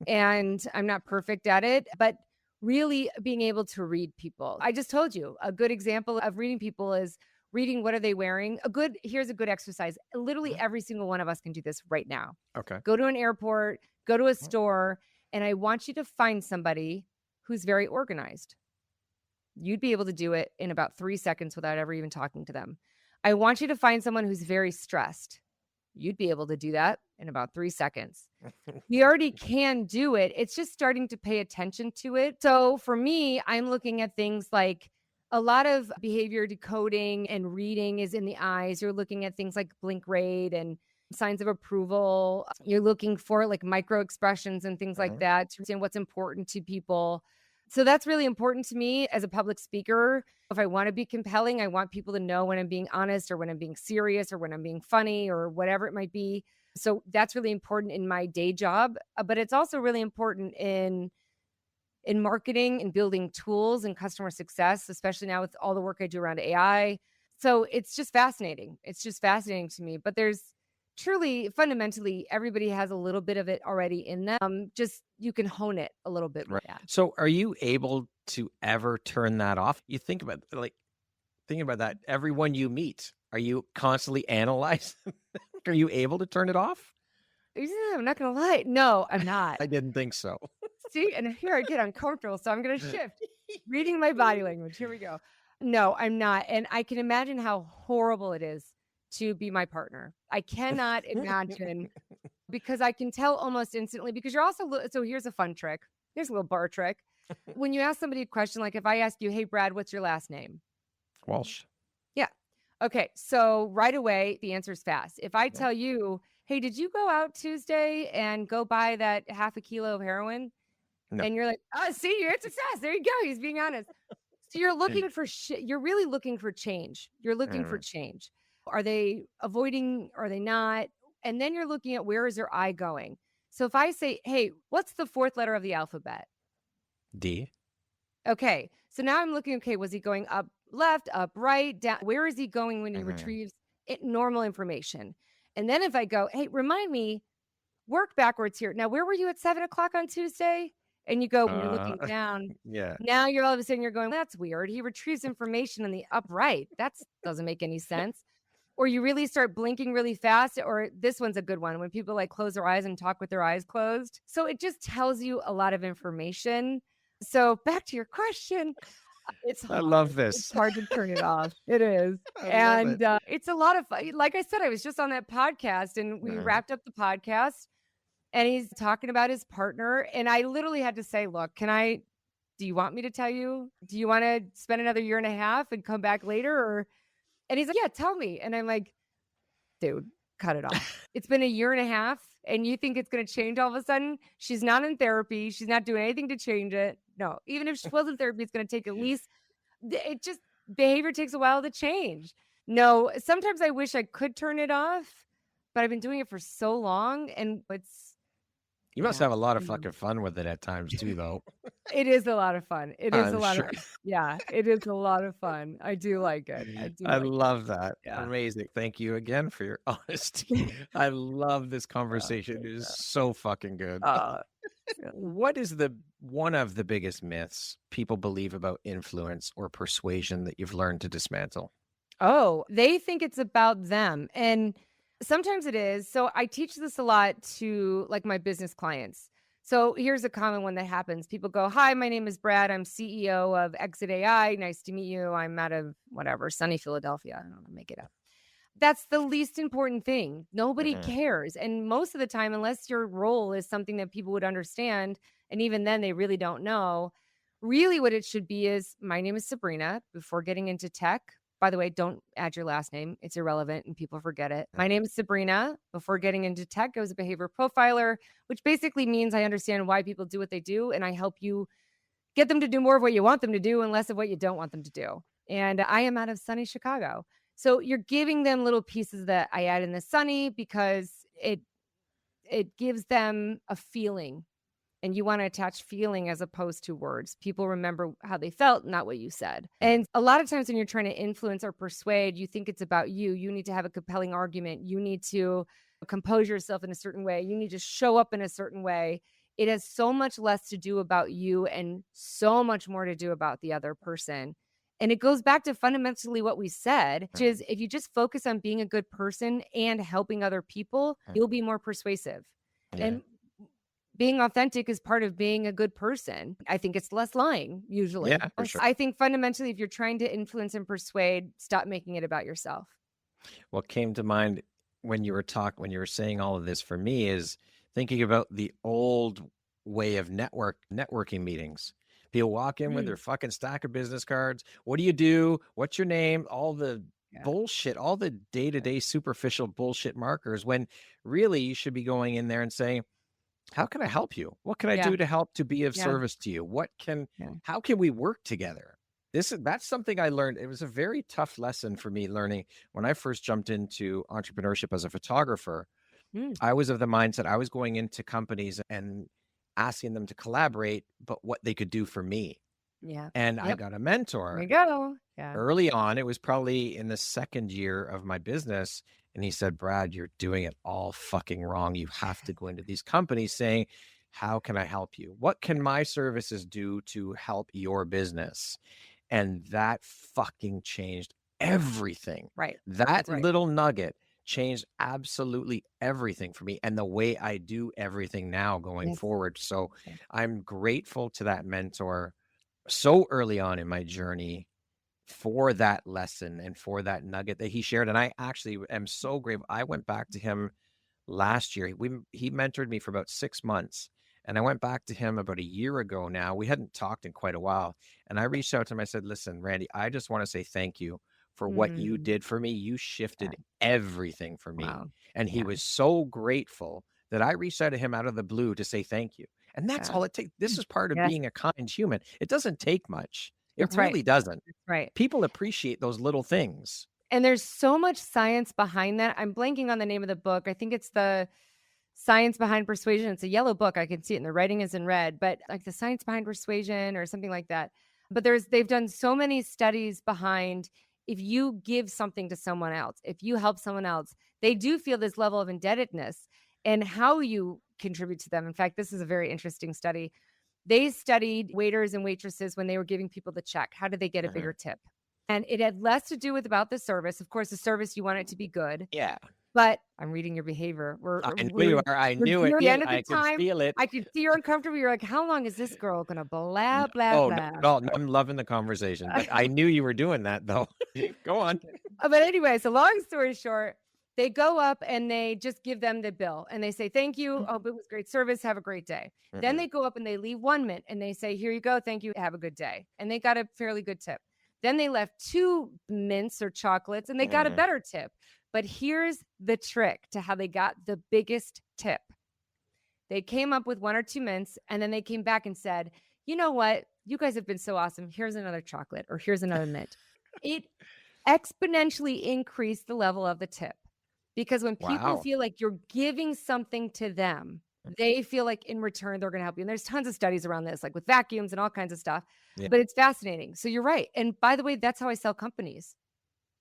And I'm not perfect at it, but really being able to read people. I just told you a good example of reading people is reading what are they wearing. Here's a good exercise. Literally every single one of us can do this right now. Okay. Go to an airport, go to a store, and I want you to find somebody who's very organized. You'd be able to do it in about 3 seconds without ever even talking to them. I want you to find someone who's very stressed. You'd be able to do that in about 3 seconds. We already can do it. It's just starting to pay attention to it. So for me, I'm looking at things like a lot of behavior decoding and reading is in the eyes. You're looking at things like blink rate and signs of approval. You're looking for like micro expressions and things like that to understand what's important to people. So that's really important to me as a public speaker. If I want to be compelling, I want people to know when I'm being honest or when I'm being serious or when I'm being funny or whatever it might be. So that's really important in my day job, but it's also really important in marketing and building tools and customer success, especially now with all the work I do around AI. So it's just fascinating. It's just fascinating to me. But there's truly, fundamentally, everybody has a little bit of it already in them. Just you can hone it a little bit more. Right. So are you able to ever turn that off? You think about thinking about that. Everyone you meet, are you constantly analyzing? Are you able to turn it off? I'm not going to lie. No, I'm not. I didn't think so. See, and here I get uncomfortable. So I'm going to shift. Reading my body language. Here we go. No, I'm not. And I can imagine how horrible it is to be my partner. I cannot imagine because I can tell almost instantly because you're also, so here's a fun trick. Here's a little bar trick. When you ask somebody a question, like if I ask you, hey, Brad, what's your last name? Walsh. Yeah. Okay. So right away, the answer is fast. If I tell you, hey, did you go out Tuesday and go buy that half a kilo of heroin? No. And you're like, oh, see, your answer's fast. There you go. He's being honest. So you're looking for you're really looking for change. You're looking for change. Are they avoiding? Are they not? And then you're looking at where is their eye going? So if I say, hey, what's the fourth letter of the alphabet? D. Okay. So now I'm looking, okay, was he going up left, up right, down? Where is he going when he retrieves normal information? And then if I go, hey, remind me, work backwards here. Now, where were you at 7:00 on Tuesday? And you go, when you're looking down. Yeah. Now you're all of a sudden you're going, that's weird. He retrieves information in the upright. That doesn't make any sense. Or you really start blinking really fast. Or this one's a good one when people like close their eyes and talk with their eyes closed. So it just tells you a lot of information. So back to your question. It's hard. I love this. It's hard to turn it off. It is. It's a lot of fun. Like I said, I was just on that podcast and we wrapped up the podcast and he's talking about his partner. And I literally had to say, look, do you want me to tell you? Do you want to spend another 1.5 years and come back later? And he's like, yeah, tell me. And I'm like, dude, cut it off. It's been 1.5 years and you think it's going to change all of a sudden? She's not in therapy. She's not doing anything to change it. No, even if she was in therapy, it's going to take at least, behavior takes a while to change. No, sometimes I wish I could turn it off, but I've been doing it for so long and you must have a lot of fucking fun with it at times too, though. It is a lot of fun. It is a lot of fun. Yeah, it is a lot of fun. I do like it. I love that. Yeah. Amazing. Thank you again for your honesty. I love this conversation. It is so fucking good. What is one of the biggest myths people believe about influence or persuasion that you've learned to dismantle? Oh, they think it's about them. And sometimes it is. So I teach this a lot to like my business clients. So here's a common one that happens. People go, hi, my name is Brad. I'm CEO of Exit AI. Nice to meet you. I'm out of whatever, sunny Philadelphia. I don't know, make it up. That's the least important thing. Nobody cares. And most of the time, unless your role is something that people would understand, and even then they really don't know, really what it should be is, my name is Sabrina. Before getting into tech, by the way, don't add your last name. It's irrelevant and people forget it. My name is Sabrina. Before getting into tech, I was a behavior profiler, which basically means I understand why people do what they do. And I help you get them to do more of what you want them to do and less of what you don't want them to do. And I am out of sunny Chicago. So you're giving them little pieces that I add in the sunny because it gives them a feeling. And you want to attach feeling as opposed to words. People remember how they felt, not what you said. And a lot of times when you're trying to influence or persuade, you think it's about you. You need to have a compelling argument. You need to compose yourself in a certain way. You need to show up in a certain way. It has so much less to do about you and so much more to do about the other person. And it goes back to fundamentally what we said, which is if you just focus on being a good person and helping other people, you'll be more persuasive. Yeah. And being authentic is part of being a good person. I think it's less lying usually. Yeah, for sure. I think fundamentally, if you're trying to influence and persuade, stop making it about yourself. What came to mind when you were saying all of this for me is thinking about the old way of networking meetings. People walk in with their fucking stack of business cards. What do you do? What's your name? All the bullshit, all the day-to-day superficial bullshit markers, when really you should be going in there and saying, how can I help you? What can I do to help to be of service to you? How can we work together? That's something I learned. It was a very tough lesson for me learning when I first jumped into entrepreneurship as a photographer. I was of the mindset I was going into companies and asking them to collaborate, but what they could do for me. Yeah. And I got a mentor. There you go. Yeah. Early on, it was probably in the second year of my business. And he said, Brad, you're doing it all fucking wrong. You have to go into these companies saying, how can I help you? What can my services do to help your business? And that fucking changed everything. Right. That little nugget changed absolutely everything for me and the way I do everything now going forward. So I'm grateful to that mentor so early on in my journey for that lesson and for that nugget that he shared. And I actually am so grateful. I went back to him last year. He mentored me for about 6 months. And I went back to him about a year ago now. We hadn't talked in quite a while. And I reached out to him. I said, listen, Randy, I just want to say thank you for what you did for me. You shifted everything for me. Wow. And he was so grateful that I reached out to him out of the blue to say thank you. And that's all it takes. This is part of being a kind human. It doesn't take much. It really doesn't. Right. People appreciate those little things. And there's so much science behind that. I'm blanking on the name of the book. I think it's the Science Behind Persuasion. It's a yellow book. I can see it, and the writing is in red, but like the Science Behind Persuasion or something like that. But they've done so many studies behind if you give something to someone else, if you help someone else, they do feel this level of indebtedness and how you contribute to them. In fact, this is a very interesting study. They studied waiters and waitresses when they were giving people the check. How did they get a bigger tip? And it had less to do with about the service. Of course, the service, you want it to be good. Yeah. But I'm reading your behavior. I knew you are. I knew it. At the end of the I could time, feel it. I could see you're uncomfortable. You're like, how long is this girl going to blah, blah, Oh, blah? no, I'm loving the conversation. But I knew you were doing that, though. Go on. But anyway, so long story short, they go up and they just give them the bill. And they say, thank you. Oh, it was great service. Have a great day. Then they go up and they leave 1 mint. And they say, here you go. Thank you. Have a good day. And they got a fairly good tip. Then they left 2 mints or chocolates and they got a better tip. But here's the trick to how they got the biggest tip. They came up with 1 or 2 mints and then they came back and said, you know what? You guys have been so awesome. Here's another chocolate or here's another mint. It exponentially increased the level of the tip because when people feel like you're giving something to them, they feel like in return, they're going to help you. And there's tons of studies around this, like with vacuums and all kinds of stuff, but it's fascinating. So you're right. And by the way, that's how I sell companies.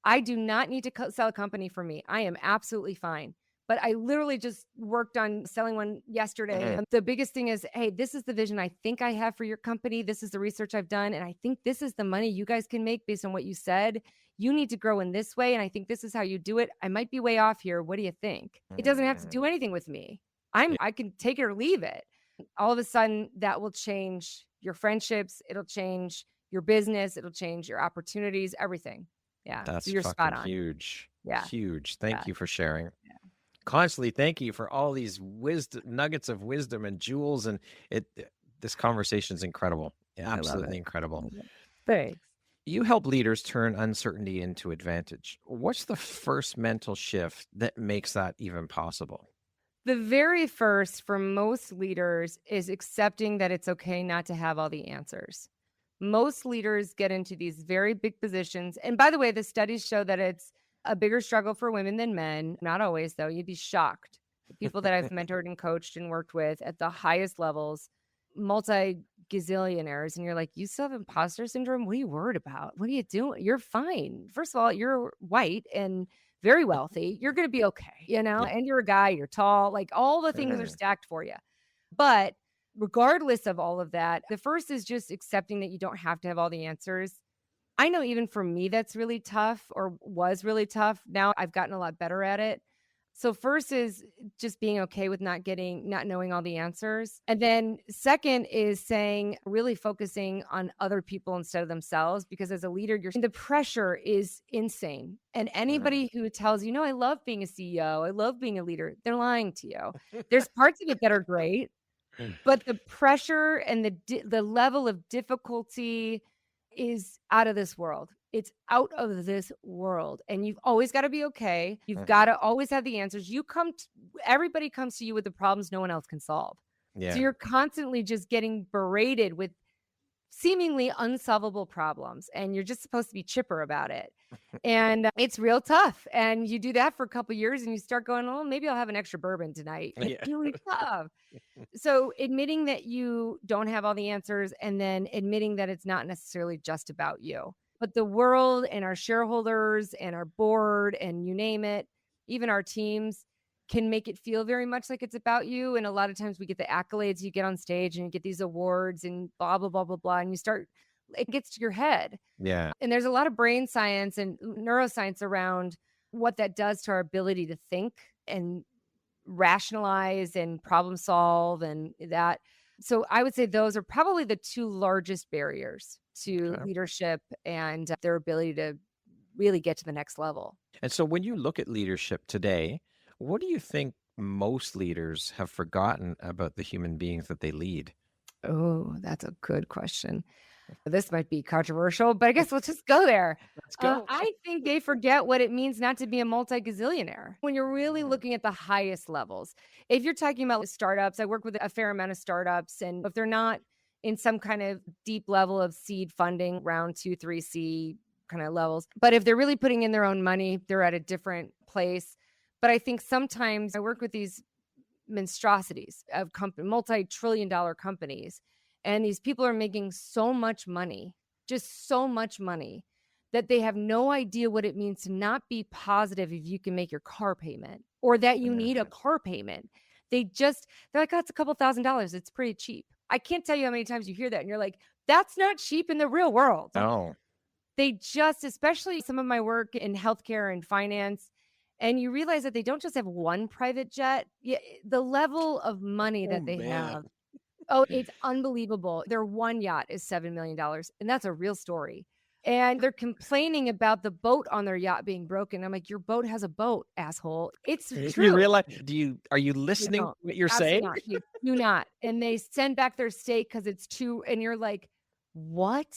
I do not need to sell a company for me. I am absolutely fine. But I literally just worked on selling one yesterday. The biggest thing is, hey, this is the vision I think I have for your company. This is the research I've done. And I think this is the money you guys can make based on what you said. You need to grow in this way. And I think this is how you do it. I might be way off here. What do you think? It doesn't have to do anything with me. I can take it or leave it. All of a sudden, that will change your friendships. It'll change your business. It'll change your opportunities, everything. Yeah. That's so you're fucking spot on. huge. Yeah. Huge. Thank you for sharing. Constantly, thank you for all these nuggets of wisdom and jewels. And this conversation is incredible. Absolutely incredible. Thanks. You help leaders turn uncertainty into advantage. What's the first mental shift that makes that even possible? The very first for most leaders is accepting that it's okay not to have all the answers. Most leaders get into these very big positions. And by the way, the studies show that it's a bigger struggle for women than men. Not always, though. You'd be shocked. The people that I've mentored and coached and worked with at the highest levels, multi-gazillionaires, and you're like, you still have imposter syndrome? What are you worried about? What are you doing? You're fine. First of all, you're white and very wealthy. You're going to be okay, and you're a guy, you're tall, like all the things are stacked for you. But regardless of all of that, the first is just accepting that you don't have to have all the answers. I know even for me, that's really tough or was really tough. Now I've gotten a lot better at it. So first is just being okay with not knowing all the answers. And then second is saying, really focusing on other people instead of themselves, because as a leader, the pressure is insane. And anybody who tells you, no, I love being a CEO, I love being a leader, they're lying to you. There's parts of it that are great, but the pressure and the level of difficulty is out of this world. It's out of this world, and you've always gotta be okay. You've gotta always have the answers. Everybody comes to you with the problems no one else can solve. So Yeah. you're constantly just getting berated with seemingly unsolvable problems, and you're just supposed to be chipper about it. And it's real tough, and you do that for a couple years, and you start going, "Oh, maybe I'll have an extra bourbon tonight." It's Yeah. really tough. So admitting that you don't have all the answers and then admitting that it's not necessarily just about you, but the world and our shareholders and our board and you name it, even our teams can make it feel very much like it's about you. And a lot of times we get the accolades, you get on stage and you get these awards and blah, blah, blah, blah, blah. And it gets to your head. Yeah. And there's a lot of brain science and neuroscience around what that does to our ability to think and rationalize and problem solve and that. So I would say those are probably the two largest barriers to Okay. leadership and their ability to really get to the next level. And so when you look at leadership today, what do you think most leaders have forgotten about the human beings that they lead? Oh, that's a good question. This might be controversial, but I guess let's just go there. Let's go. I think they forget what it means not to be a multi-gazillionaire when you're really looking at the highest levels. If you're talking about startups, I work with a fair amount of startups, and if they're not in some kind of deep level of seed funding, round 2, 3C kind of levels, but if they're really putting in their own money, they're at a different place. But I think sometimes I work with these monstrosities of multi-trillion dollar companies. And these people are making so much money, just so much money, that they have no idea what it means to not be positive if you can make your car payment or that you need a car payment. They're like, oh, it's a couple $1,000s. It's pretty cheap. I can't tell you how many times you hear that and you're like, that's not cheap in the real world. Oh, Especially some of my work in healthcare and finance, and you realize that they don't just have one private jet. The level of money that they have. Oh, it's unbelievable. Their one yacht is $7 million, and that's a real story. And they're complaining about the boat on their yacht being broken. I'm like, your boat has a boat, asshole. It's true. You realize? Are you You listening to don't. what you're Absolutely saying? not. You do not. And they send back their steak because it's too, and you're like, what?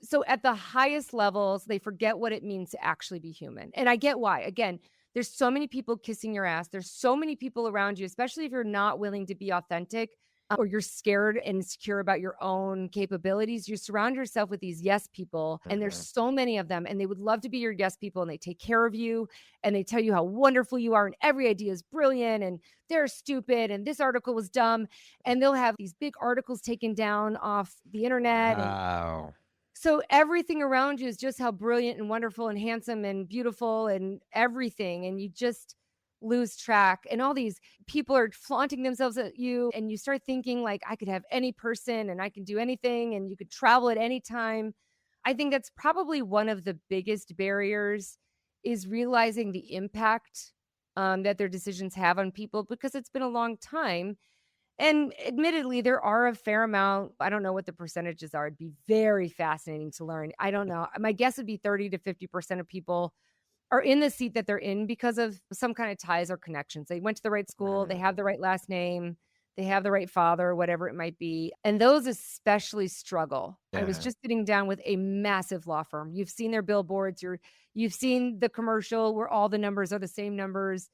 So at the highest levels, they forget what it means to actually be human. And I get why. Again, there's so many people kissing your ass. There's so many people around you, especially if you're not willing to be authentic or you're scared and insecure about your own capabilities. You surround yourself with these yes people, and there's so many of them, and they would love to be your yes people, and they take care of you, and they tell you how wonderful you are, and every idea is brilliant, and they're stupid, and this article was dumb, and they'll have these big articles taken down off the internet. Wow. So everything around you is just how brilliant and wonderful and handsome and beautiful and everything. And you just lose track. And all these people are flaunting themselves at you. And you start thinking like, I could have any person and I can do anything and you could travel at any time. I think that's probably one of the biggest barriers is realizing the impact that their decisions have on people because it's been a long time. And admittedly, there are a fair amount. I don't know what the percentages are. It'd be very fascinating to learn. I don't know. My guess would be 30 to 50% of people are in the seat that they're in because of some kind of ties or connections. They went to the right school, they have the right last name, they have the right father, whatever it might be. And those especially struggle. I was just sitting down with a massive law firm. You've seen their billboards, you've seen the commercial where all the numbers are the same numbers.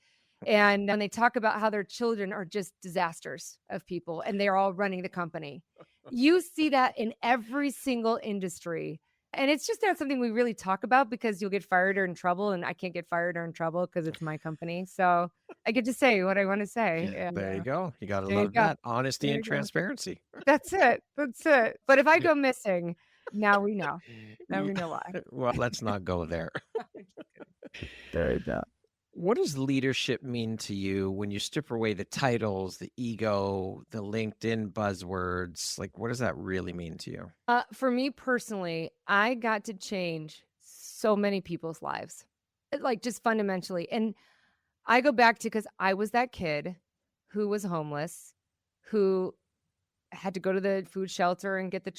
And when they talk about how their children are just disasters of people and they're all running the company, you see that in every single industry. And it's just not something we really talk about because you'll get fired or in trouble. And I can't get fired or in trouble because it's my company. So I get to say what I want to say. And, There you go. You got to there you love go. that. Honesty There and you go. transparency. That's it. That's it. But if I go missing, now we know. Now we know why. Well, let's not go there. There you go. What does leadership mean to you when you strip away the titles, the ego, the LinkedIn buzzwords? Like, what does that really mean to you? For me personally, I got to change so many people's lives, like just fundamentally. And I go back to because I was that kid who was homeless, who had to go to the food shelter and get the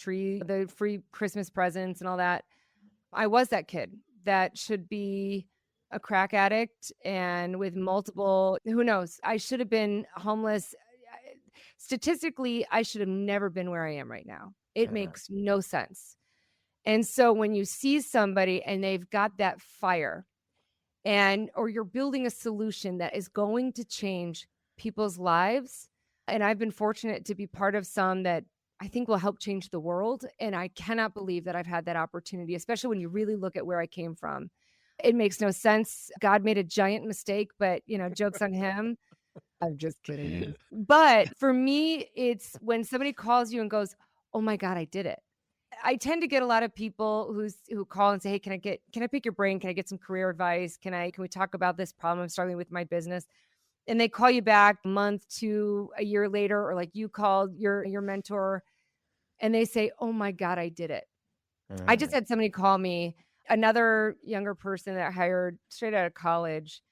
free Christmas presents and all that. I was that kid that should be a crack addict and with multiple, who knows? I should have been homeless. Statistically, I should have never been where I am right now. It Mhm. makes no sense. And so when you see somebody and they've got that fire or you're building a solution that is going to change people's lives, and I've been fortunate to be part of some that I think will help change the world, and I cannot believe that I've had that opportunity, especially when you really look at where I came from. It makes no sense. God made a giant mistake, but, joke's on him. I'm just kidding. But for me, it's when somebody calls you and goes, "Oh my god, I did it." I tend to get a lot of people who call and say, "Hey, can I pick your brain? Can I get some career advice? Can we talk about this problem I'm struggling with my business?" And they call you back a month to a year later, or like you called your mentor and they say, "Oh my god, I did it." I just Mhm. had somebody call me, another younger person that I hired straight out of college,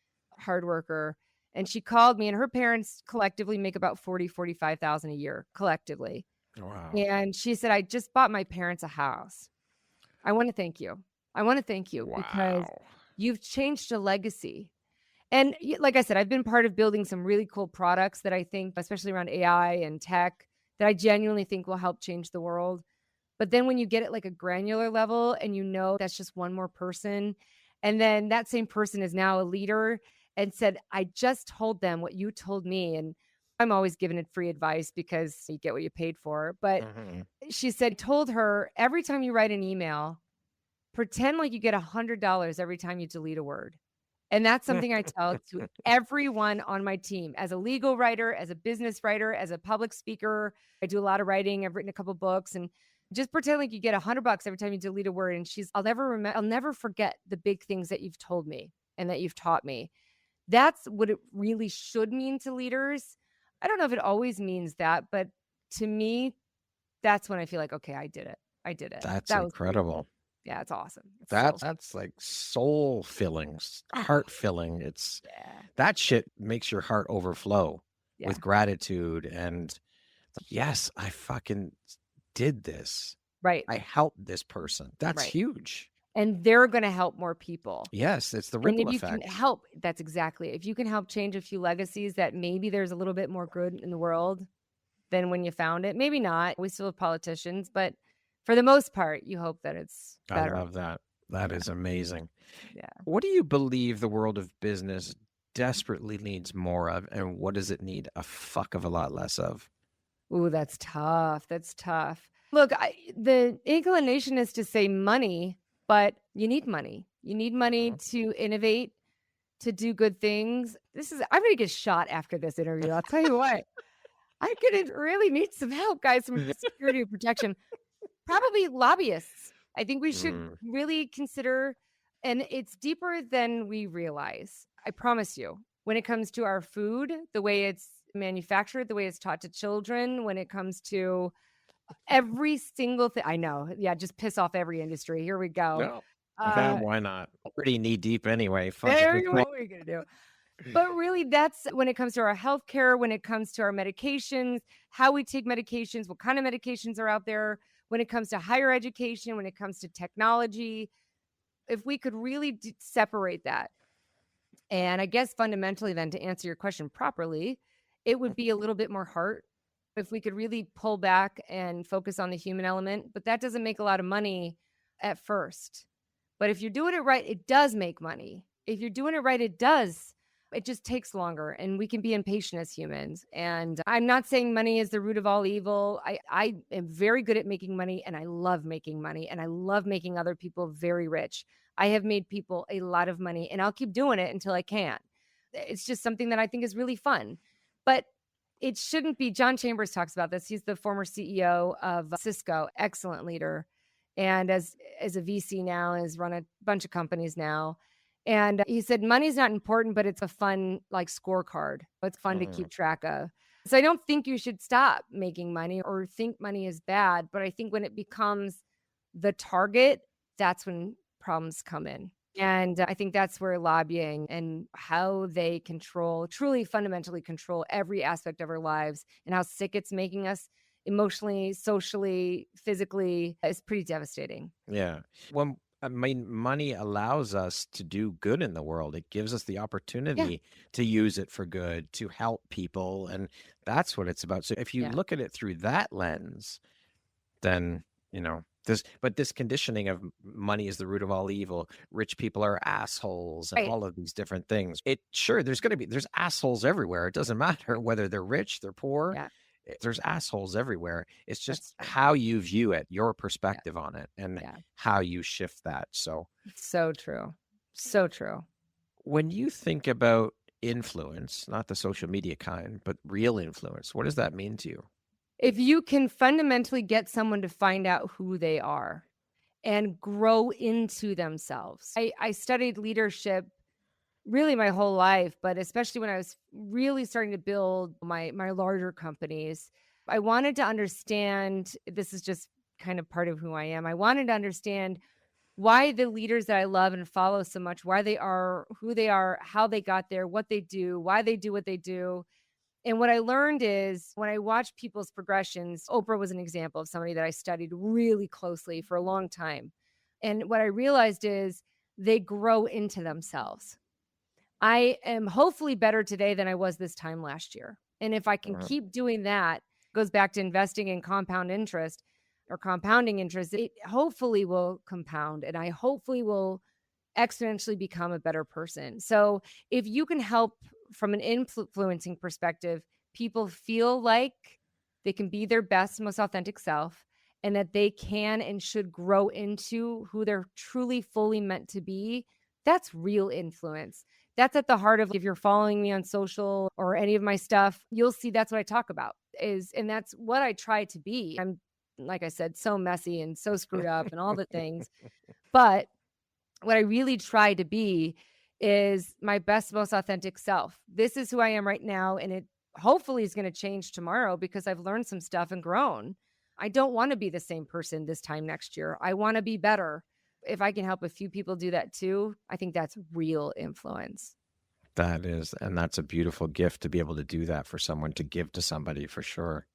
hard worker, and she called me and her parents collectively make about 45,000 a year collectively. Wow. And she said, "I just bought my parents a house. I want to thank you. I want to thank you because Wow. you've changed a legacy." And like I said, I've been part of building some really cool products that I think, especially around AI and tech, that I genuinely think will help change the world. But then when you get it like a granular level and that's just one more person, and then that same person is now a leader and said, "I just told them what you told me." And I'm always giving it free advice because you get what you paid for. But Mhm. she said, told her every time you write an email, pretend like you get $100 every time you delete a word. And that's something I tell to everyone on my team as a legal writer, as a business writer, as a public speaker. I do a lot of writing. I've written a couple books and just pretend like you get $100 every time you delete a word. And I'll never forget the big things that you've told me and that you've taught me. That's what it really should mean to leaders. I don't know if it always means that, but to me, that's when I feel like, okay, I did it. I did it. That's That was pretty incredible. cool. Yeah, it's awesome. It's so That's like soul filling, heart filling. yeah. That shit makes your heart overflow with Yeah. gratitude and yes, I fucking did this. Right. I helped this person. That's Right. huge. And they're gonna help more people. Yes, it's the And if ripple you can effect. help that's exactly. If you can help change a few legacies that maybe there's a little bit more good in the world than when you found it. Maybe not. We still have politicians, but for the most part, you hope that it's I better. love that. That Yeah. is amazing. Yeah. What do you believe the world of business desperately needs more of, and what does it need a fuck of a lot less of? Ooh, that's tough. That's tough. Look, the inclination is to say money, but you need money. You need money Mhm. to innovate, to do good things. I'm gonna get shot after this interview. I'll tell you what. I could really need some help, guys, from security and protection. Probably lobbyists. I think we should Mm. really consider, and it's deeper than we realize. I promise you. When it comes to our food, the way it's manufactured, the way it's taught to children, when it comes to every single thing. I know. Yeah, just piss off every industry. Here we go. No. Uh, Why not? Pretty knee deep anyway. Fuck it. there you go. What are you gonna do? But really, that's when it comes to our healthcare, when it comes to our medications, how we take medications, what kind of medications are out there, when it comes to higher education, when it comes to technology. If we could really separate that. And I guess fundamentally, then, to answer your question properly, it would be a little bit more heart if we could really pull back and focus on the human element. But that doesn't make a lot of money at first. But if you're doing it right, it does make money. If you're doing it right, it does. It just takes longer and we can be impatient as humans. And I'm not saying money is the root of all evil. I am very good at making money and I love making money and I love making other people very rich. I have made people a lot of money and I'll keep doing it until I can. It's just something that I think is really fun. But it shouldn't be. John Chambers talks about this. He's the former CEO of Cisco, excellent leader. And as a VC now, has run a bunch of companies now. And he said, money's not important, but it's a fun like scorecard. It's fun to Mm. keep track of. So I don't think you should stop making money or think money is bad. But I think when it becomes the target, that's when problems come in. And I think that's where lobbying and how they control, truly fundamentally control every aspect of our lives and how sick it's making us emotionally, socially, physically is pretty devastating. Yeah. When I mean, money allows us to do good in the world. It gives us the Yeah. opportunity to use it for good, to help people. And that's what it's about. So if you Yeah. look at it through that lens, then, this conditioning of money is the root of all evil. Rich people are assholes and Right. all of these different things. There's assholes everywhere. It doesn't matter whether they're rich, they're poor. Yeah. There's assholes everywhere. It's just That's true. how you view it, your Yeah. perspective on it, and Yeah. how you shift that. So So true. So true. when you think about influence, not the social media kind, but real influence, what does that mean to you? If you can fundamentally get someone to find out who they are and grow into themselves. I studied leadership really my whole life, but especially when I was really starting to build my larger companies, I wanted to understand, this is just kind of part of who I am. I wanted to understand why the leaders that I love and follow so much, why they are who they are, how they got there, what they do, why they do what they do. And what I learned is when I watch people's progressions, Oprah was an example of somebody that I studied really closely for a long time. And what I realized is they grow into themselves. I am hopefully better today than I was this time last year. And if I can Uh, keep doing that, goes back to investing in compound interest or compounding interest, it hopefully will compound and I hopefully will exponentially become a better person. So if you can help from an influencing perspective, people feel like they can be their best, most authentic self and that they can and should grow into who they're truly fully meant to be, that's real influence. That's at the heart of if you're following me on social or any of my stuff, you'll see that's what I talk about and that's what I try to be. I'm like I said, so messy and so screwed up and all the things. But what I really try to be is my best, most authentic self. This is who I am right now. And it hopefully is going to change tomorrow because I've learned some stuff and grown. I don't want to be the same person this time next year. I want to be better. If I can help a few people do that too, I think that's real influence. and that's a beautiful gift to be able to do that for someone, to give to somebody, for sure.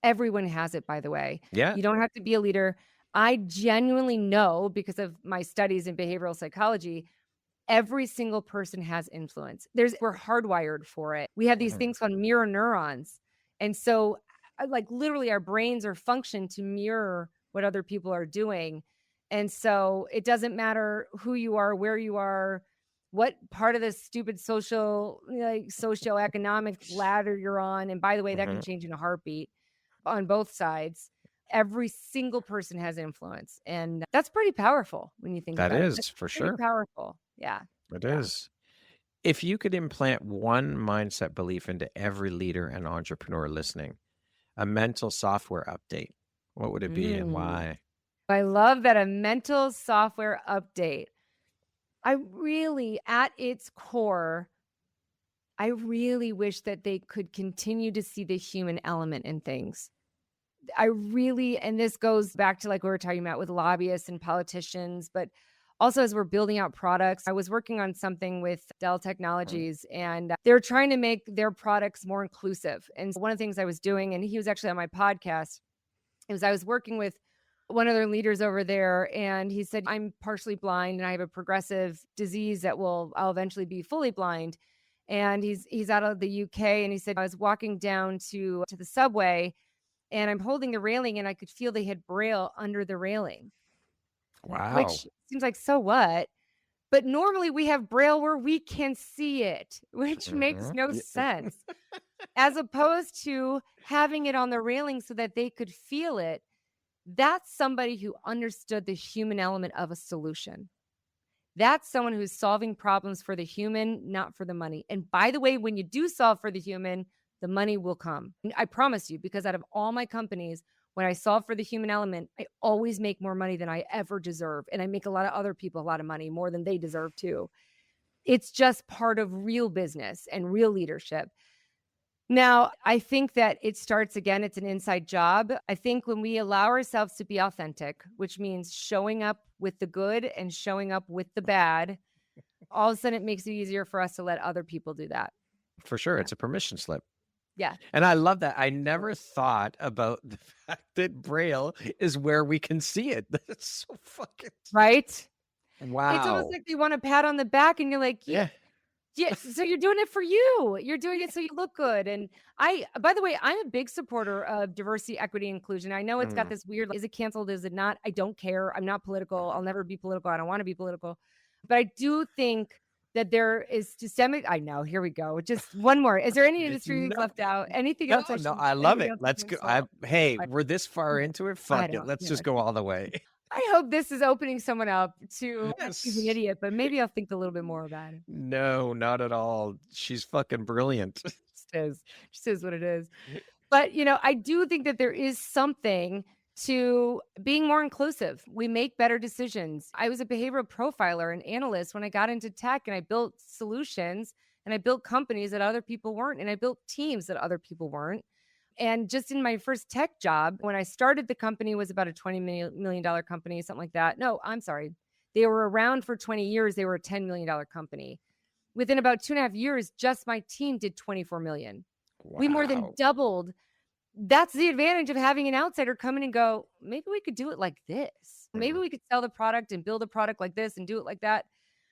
Everyone has it, by the way. Yeah. You don't have to be a leader. I genuinely know because of my studies in behavioral psychology, every single person has influence. We're hardwired for it. We have these Mhm. things called mirror neurons. And so like literally our brains are functioned to mirror what other people are doing. And so it doesn't matter who you are, where you are, what part of this stupid socioeconomic ladder you're on. And by the way, that can Mhm. change in a heartbeat on both sides. Every single person has influence. And that's pretty powerful when you think That about it. is That's for pretty sure. powerful. Yeah. It Yeah. is. If you could implant one mindset belief into every leader and entrepreneur listening, a mental software update, what would it be and Mm. why? I love that, a mental software update. I really, at its core, I really wish that they could continue to see the human element in things. I really, and this goes back to like we were talking about with lobbyists and politicians, but also as we're building out products. I was working on something with Dell Technologies and they're trying to make their products more inclusive. And one of the things I was doing, and he was actually on my podcast, it was I was working with one of their leaders over there and he said, I'm partially blind and I have a progressive disease that I'll eventually be fully blind. And he's out of the UK and he said, I was walking down to the subway and I'm holding the railing and I could feel they had braille under the railing, Wow. which seems like so what? But normally we have braille where we can see it, which makes Mhm. no sense, as opposed to having it on the railing so that they could feel it. That's somebody who understood the human element of a solution. That's someone who's solving problems for the human, not for the money. And by the way, when you do solve for the human, the money will come. And I promise you, because out of all my companies, when I solve for the human element, I always make more money than I ever deserve. And I make a lot of other people a lot of money, more than they deserve too. It's just part of real business and real leadership. Now, I think that it starts again, it's an inside job. I think when we allow ourselves to be authentic, which means showing up with the good and showing up with the bad, all of a sudden it makes it easier for us to let other people do that. For sure. Yeah. It's a permission slip. Yeah. And I love that. I never thought about the fact that Braille is where we can see it. That's so fucking Right? It's almost wow. like they want a pat on the back and you're like, Yeah. yeah, so you're doing it for you. You're doing it so you look good. And by the way, I'm a big supporter of diversity, equity, inclusion. I know it's got this weird, is it canceled? Is it not? I don't care. I'm not political. I'll never be political. I don't want to be political. But I do think that there is systemic. I know. Here we go. Just one more. Is there any industry we've left out? Anything else? I love it. Let's go. Hey, we're this far into it. Fuck it. Let's just go all the way. I hope this is opening someone up to Yes. she's an idiot, but maybe I'll think a little bit more about it. No, not at all. She's fucking brilliant. Just is what it is. But, I do think that there is something to being more inclusive. We make better decisions. I was a behavioral profiler and analyst when I got into tech, and I built solutions and I built companies that other people weren't, and I built teams that other people weren't. And just in my first tech job, when I started the company, was about a $20 million company, something like that. No, I'm sorry. They were around for 20 years. They were a $10 million company. Within about 2.5 years, just my team did 24 million. Wow. We more than doubled. That's the advantage of having an outsider come in and go, maybe we could do it like this. Maybe we could sell the product and build a product like this and do it like that.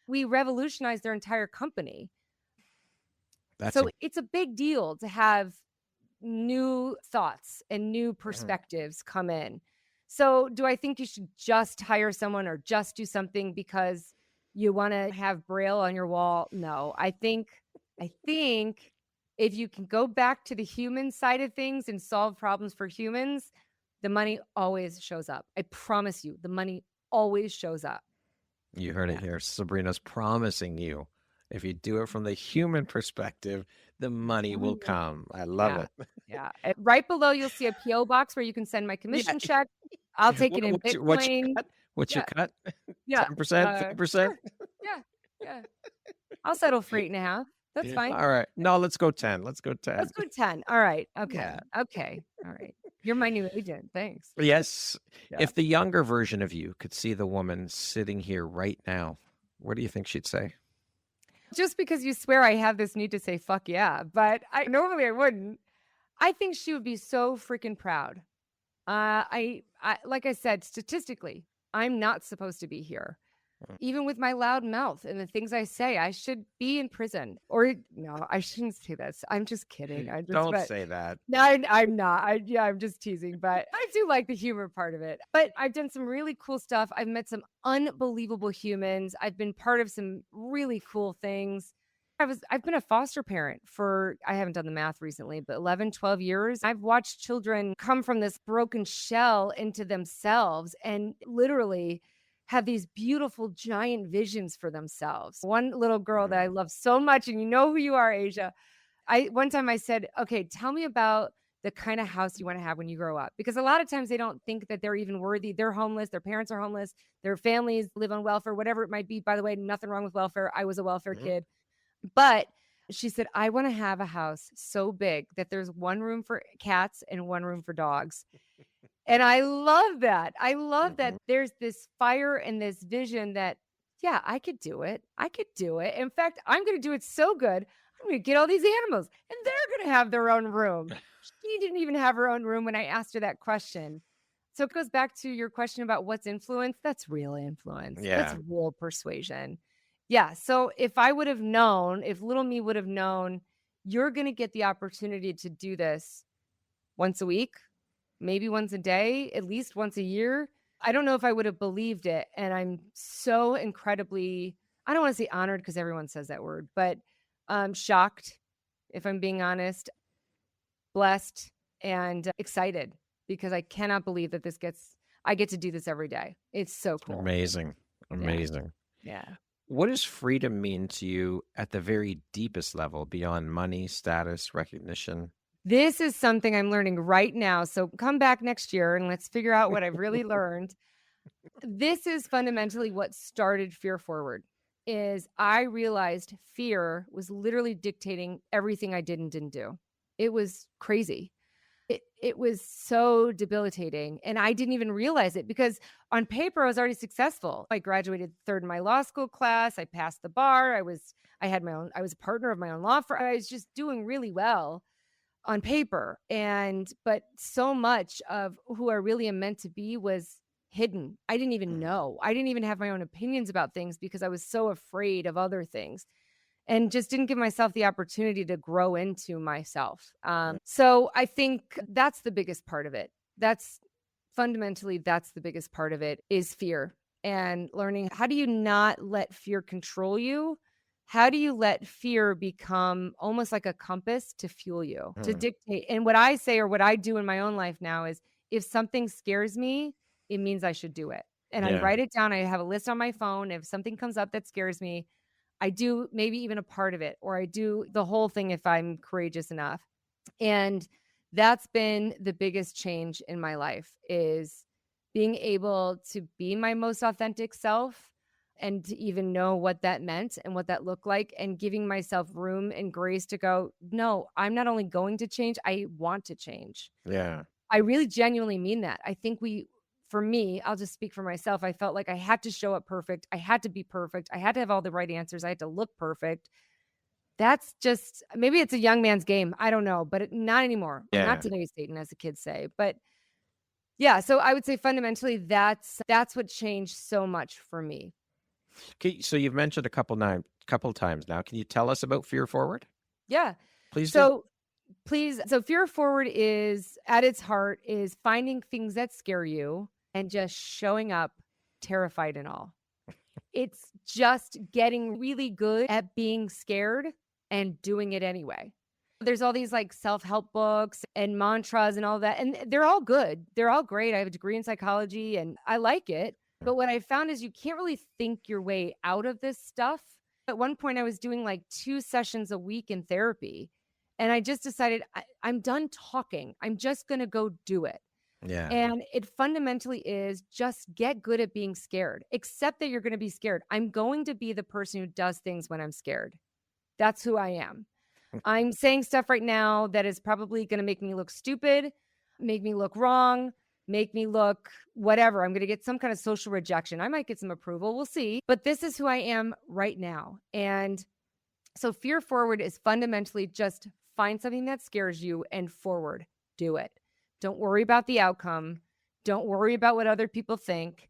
We revolutionized their entire company. It's a big deal to have new thoughts and new perspectives come in. So do I think you should just hire someone or just do something because you want to have Braille on your wall? No, I think if you can go back to the human side of things and solve problems for humans, the money always shows up. I promise you, the money always shows up. You heard it here. Sabrina's promising you, if you do it from the human perspective, the money will come. I love it. Yeah. Right below, you'll see a PO box where you can send my commission check. I'll take it in Bitcoin. What's your cut? Yeah. 10%, 50%? Sure. Yeah. I'll settle for 8.5. That's fine. All right. No, let's go 10. Let's go 10. Let's go 10. All right. Okay. Yeah. Okay. All right. You're my new agent. Thanks. Yes. Yeah. If the younger version of you could see the woman sitting here right now, what do you think she'd say? Just because you swear I have this need to say fuck yeah, but normally I wouldn't. I think she would be so freaking proud. I like I said, statistically, I'm not supposed to be here. Even with my loud mouth and the things I say, I should be in prison. Or no, I shouldn't say this. I'm just kidding. Don't say that. No, I'm not. I'm just teasing, but I do like the humor part of it. But I've done some really cool stuff. I've met some unbelievable humans. I've been part of some really cool things. I've been a foster parent for, I haven't done the math recently, but 11, 12 years. I've watched children come from this broken shell into themselves and literally have these beautiful giant visions for themselves. One little girl that I love so much, and you know who you are, Asia. One time I said, okay, tell me about the kind of house you want to have when you grow up. Because a lot of times they don't think that they're even worthy. They're homeless. Their parents are homeless. Their families live on welfare, whatever it might be. By the way, nothing wrong with welfare. I was a welfare kid. But she said, I want to have a house so big that there's one room for cats and one room for dogs. And I love that. I love that there's this fire and this vision that, yeah, I could do it. I could do it. In fact, I'm going to do it so good. I'm going to get all these animals and they're going to have their own room. She didn't even have her own room when I asked her that question. So it goes back to your question about what's influence. That's real influence. Yeah. That's real persuasion. Yeah. So if I would have known, if little me would have known, you're going to get the opportunity to do this once a week, maybe once a day, at least once a year, I don't know if I would have believed it. And I'm so incredibly, I don't want to say honored because everyone says that word, but shocked, if I'm being honest, blessed and excited because I cannot believe that I get to do this every day. It's so cool. Amazing. Yeah. What does freedom mean to you at the very deepest level beyond money, status, recognition? This is something I'm learning right now. So come back next year and let's figure out what I've really learned. This is fundamentally what started Fear Forward. is I realized fear was literally dictating everything I did and didn't do. It was crazy. It was so debilitating. And I didn't even realize it because on paper, I was already successful. I graduated third in my law school class. I passed the bar. I was a partner of my own law firm. I was just doing really well on paper. But so much of who I really am meant to be was hidden. I didn't even know. I didn't even have my own opinions about things because I was so afraid of other things and just didn't give myself the opportunity to grow into myself. So I think that's the biggest part of it. That's the biggest part of it is fear and learning how do you not let fear control you? How do you let fear become almost like a compass to fuel you, to dictate? And what I say or what I do in my own life now is if something scares me, it means I should do it. And I write it down. I have a list on my phone. If something comes up that scares me, I do maybe even a part of it, or I do the whole thing if I'm courageous enough. And that's been the biggest change in my life is being able to be my most authentic self and to even know what that meant and what that looked like and giving myself room and grace to go, no, I'm not only going to change, I want to change. Yeah. I really genuinely mean that. I think for me, I'll just speak for myself. I felt like I had to show up perfect. I had to be perfect. I had to have all the right answers. I had to look perfect. That's just, maybe it's a young man's game. I don't know, but not anymore. Yeah. Not today's Satan, as the kids say. But yeah, so I would say fundamentally that's what changed so much for me. Okay, so you've mentioned a couple times now. Can you tell us about Fear Forward? Yeah. Please do. So so Fear Forward is at its heart is finding things that scare you and just showing up terrified and all. It's just getting really good at being scared and doing it anyway. There's all these like self-help books and mantras and all that. And they're all good. They're all great. I have a degree in psychology and I like it. But what I found is you can't really think your way out of this stuff. At one point, I was doing like 2 sessions a week in therapy. And I just decided I'm done talking. I'm just going to go do it. Yeah. And it fundamentally is just get good at being scared. Accept that you're going to be scared. I'm going to be the person who does things when I'm scared. That's who I am. I'm saying stuff right now that is probably going to make me look stupid, make me look wrong, make me look whatever. I'm going to get some kind of social rejection. I might get some approval. We'll see. But this is who I am right now. And so Fear Forward is fundamentally just find something that scares you and forward. Do it. Don't worry about the outcome. Don't worry about what other people think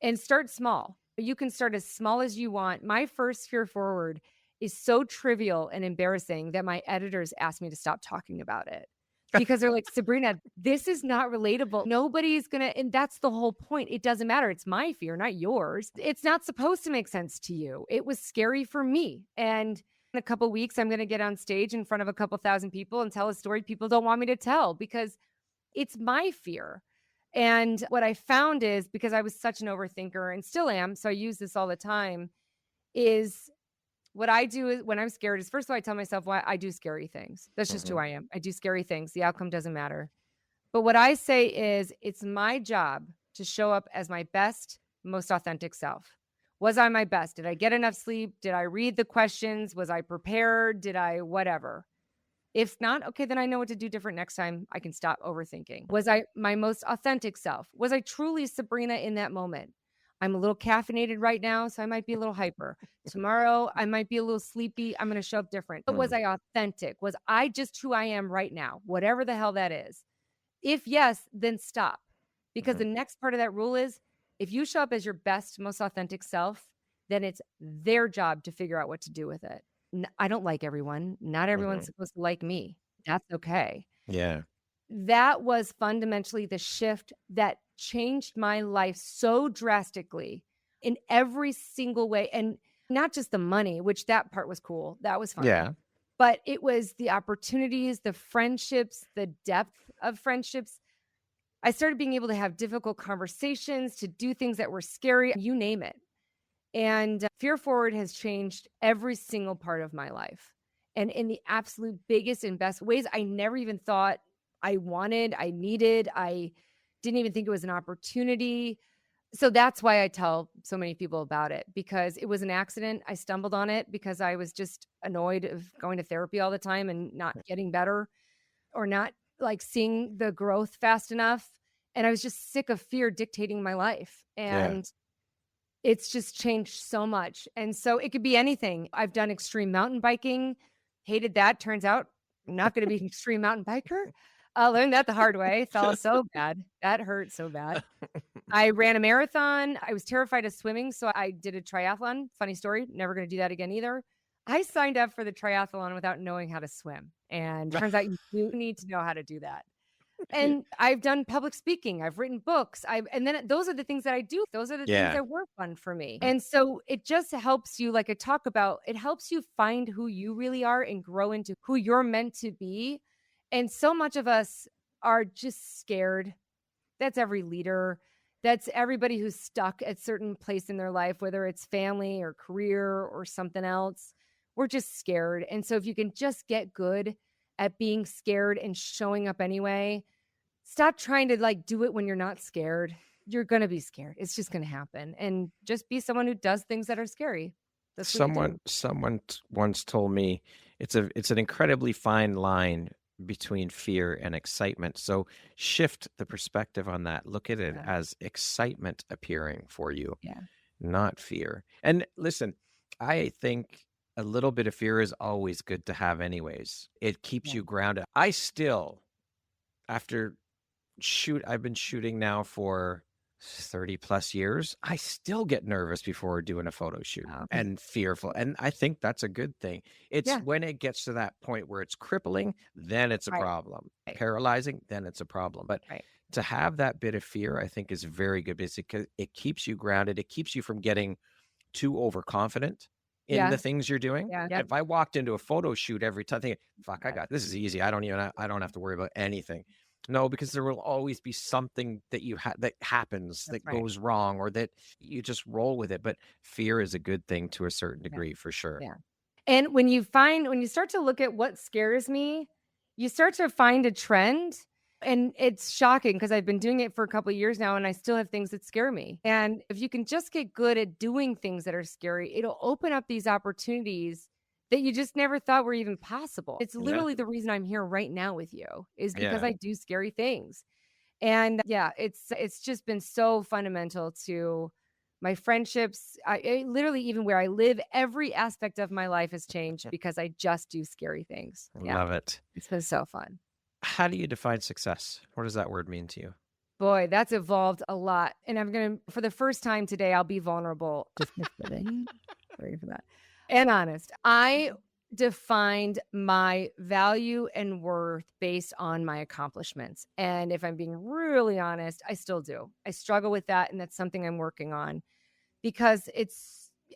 and start small. You can start as small as you want. My first Fear Forward is so trivial and embarrassing that my editors asked me to stop talking about it because they're like, Sabrina, this is not relatable. Nobody's going to, and that's the whole point. It doesn't matter. It's my fear, not yours. It's not supposed to make sense to you. It was scary for me. And in a couple of weeks, I'm going to get on stage in front of a couple thousand people and tell a story people don't want me to tell because it's my fear. And what I found is because I was such an overthinker and still am, so I use this all the time, is what I do is when I'm scared is first of all, I tell myself why I do scary things. That's just who I am. I do scary things. The outcome doesn't matter. But what I say is it's my job to show up as my best, most authentic self. Was I my best? Did I get enough sleep? Did I read the questions? Was I prepared? Did I whatever? If not, okay, then I know what to do different next time. I can stop overthinking. Was I my most authentic self? Was I truly Sabrina in that moment? I'm a little caffeinated right now, so I might be a little hyper. Tomorrow, I might be a little sleepy. I'm going to show up different. But was I authentic? Was I just who I am right now? Whatever the hell that is. If yes, then stop. Because the next part of that rule is if you show up as your best, most authentic self, then it's their job to figure out what to do with it. I don't like everyone. Not everyone's supposed to like me. That's okay. Yeah. That was fundamentally the shift that changed my life so drastically in every single way. And not just the money, which that part was cool. That was fun. Yeah. But it was the opportunities, the friendships, the depth of friendships. I started being able to have difficult conversations, to do things that were scary, you name it. And Fear Forward has changed every single part of my life. And in the absolute biggest and best ways I never even thought I wanted, I needed, I didn't even think it was an opportunity. So that's why I tell so many people about it, because it was an accident. I stumbled on it because I was just annoyed of going to therapy all the time and not getting better, or not like seeing the growth fast enough. And I was just sick of fear dictating my life. Yeah. And it's just changed so much. And so it could be anything. I've done extreme mountain biking, hated that. Turns out I'm not going to be an extreme mountain biker. I learned that the hard way. Fell so bad. That hurt so bad. I ran a marathon. I was terrified of swimming, so I did a triathlon. Funny story, never gonna do that again either. I signed up for the triathlon without knowing how to swim, and turns out you do need to know how to do that. And I've done public speaking, I've written books, and then those are the things that I do. Those are the things Yeah. that were fun for me. And so it just helps you, like I talk about, it helps you find who you really are and grow into who you're meant to be. And so much of us are just scared. That's every leader. That's everybody who's stuck at certain place in their life, whether it's family or career or something else. We're just scared. And so if you can just get good at being scared and showing up anyway, stop trying to like do it when you're not scared. You're going to be scared. It's just going to happen. And just be someone who does things that are scary. That's what you do. Someone once told me it's an incredibly fine line between fear and excitement. So shift the perspective on that. Look at it as excitement appearing for you, not fear. And listen, I think a little bit of fear is always good to have anyways. It keeps you grounded. I still, after I've been shooting now for 30 plus years, I still get nervous before doing a photo shoot and fearful. And I think that's a good thing. It's when it gets to that point where it's crippling, then it's a problem. Paralyzing, then it's a problem. But to have that bit of fear, I think is very good because it keeps you grounded. It keeps you from getting too overconfident in the things you're doing. If I walked into a photo shoot every time thinking, fuck, this is easy. I don't have to worry about anything. No, because there will always be something that that happens that goes wrong, or that you just roll with it. But fear is a good thing to a certain degree, for sure. Yeah. And when you start to look at what scares me, you start to find a trend. And it's shocking because I've been doing it for a couple of years now and I still have things that scare me. And if you can just get good at doing things that are scary, it'll open up these opportunities that you just never thought were even possible. It's literally the reason I'm here right now with you, is because I do scary things. And it's just been so fundamental to my friendships. I literally, even where I live, every aspect of my life has changed because I just do scary things. Love it. It's been so fun. How do you define success? What does that word mean to you? Boy, that's evolved a lot. And I'm going to, for the first time today, I'll be vulnerable. Just kidding. Sorry for that. And honest. I defined my value and worth based on my accomplishments. And if I'm being really honest, I still do. I struggle with that. And that's something I'm working on because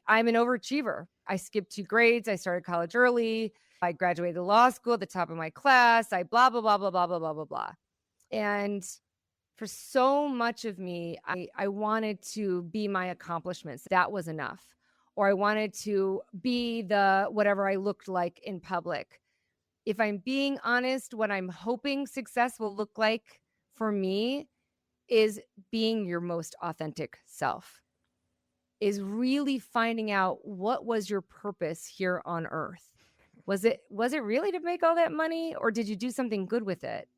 I'm an overachiever. I skipped 2 grades. I started college early. I graduated law school at the top of my class. I blah, blah, blah, blah, blah, blah, blah, blah, blah. And for so much of me, I wanted to be my accomplishments. That was enough. Or I wanted to be the whatever I looked like in public. If I'm being honest, what I'm hoping success will look like for me is being your most authentic self, is really finding out what was your purpose here on earth. Was it really to make all that money, or did you do something good with it?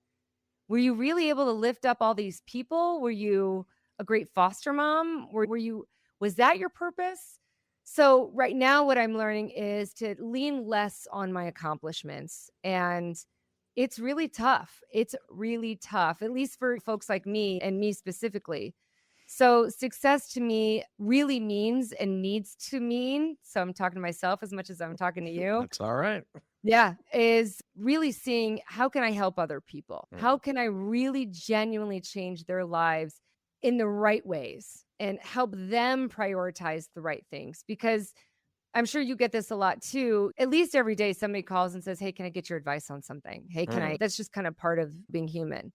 Were you really able to lift up all these people? Were you a great foster mom? Was that your purpose? So right now what I'm learning is to lean less on my accomplishments. And it's really tough. It's really tough, at least for folks like me and me specifically. So success to me really means and needs to mean, so I'm talking to myself as much as I'm talking to you. That's all right. Yeah, is really seeing how can I help other people? How can I really genuinely change their lives in the right ways and help them prioritize the right things? Because I'm sure you get this a lot too. At least every day somebody calls and says, hey, can I get your advice on something? Hey, that's just kind of part of being human.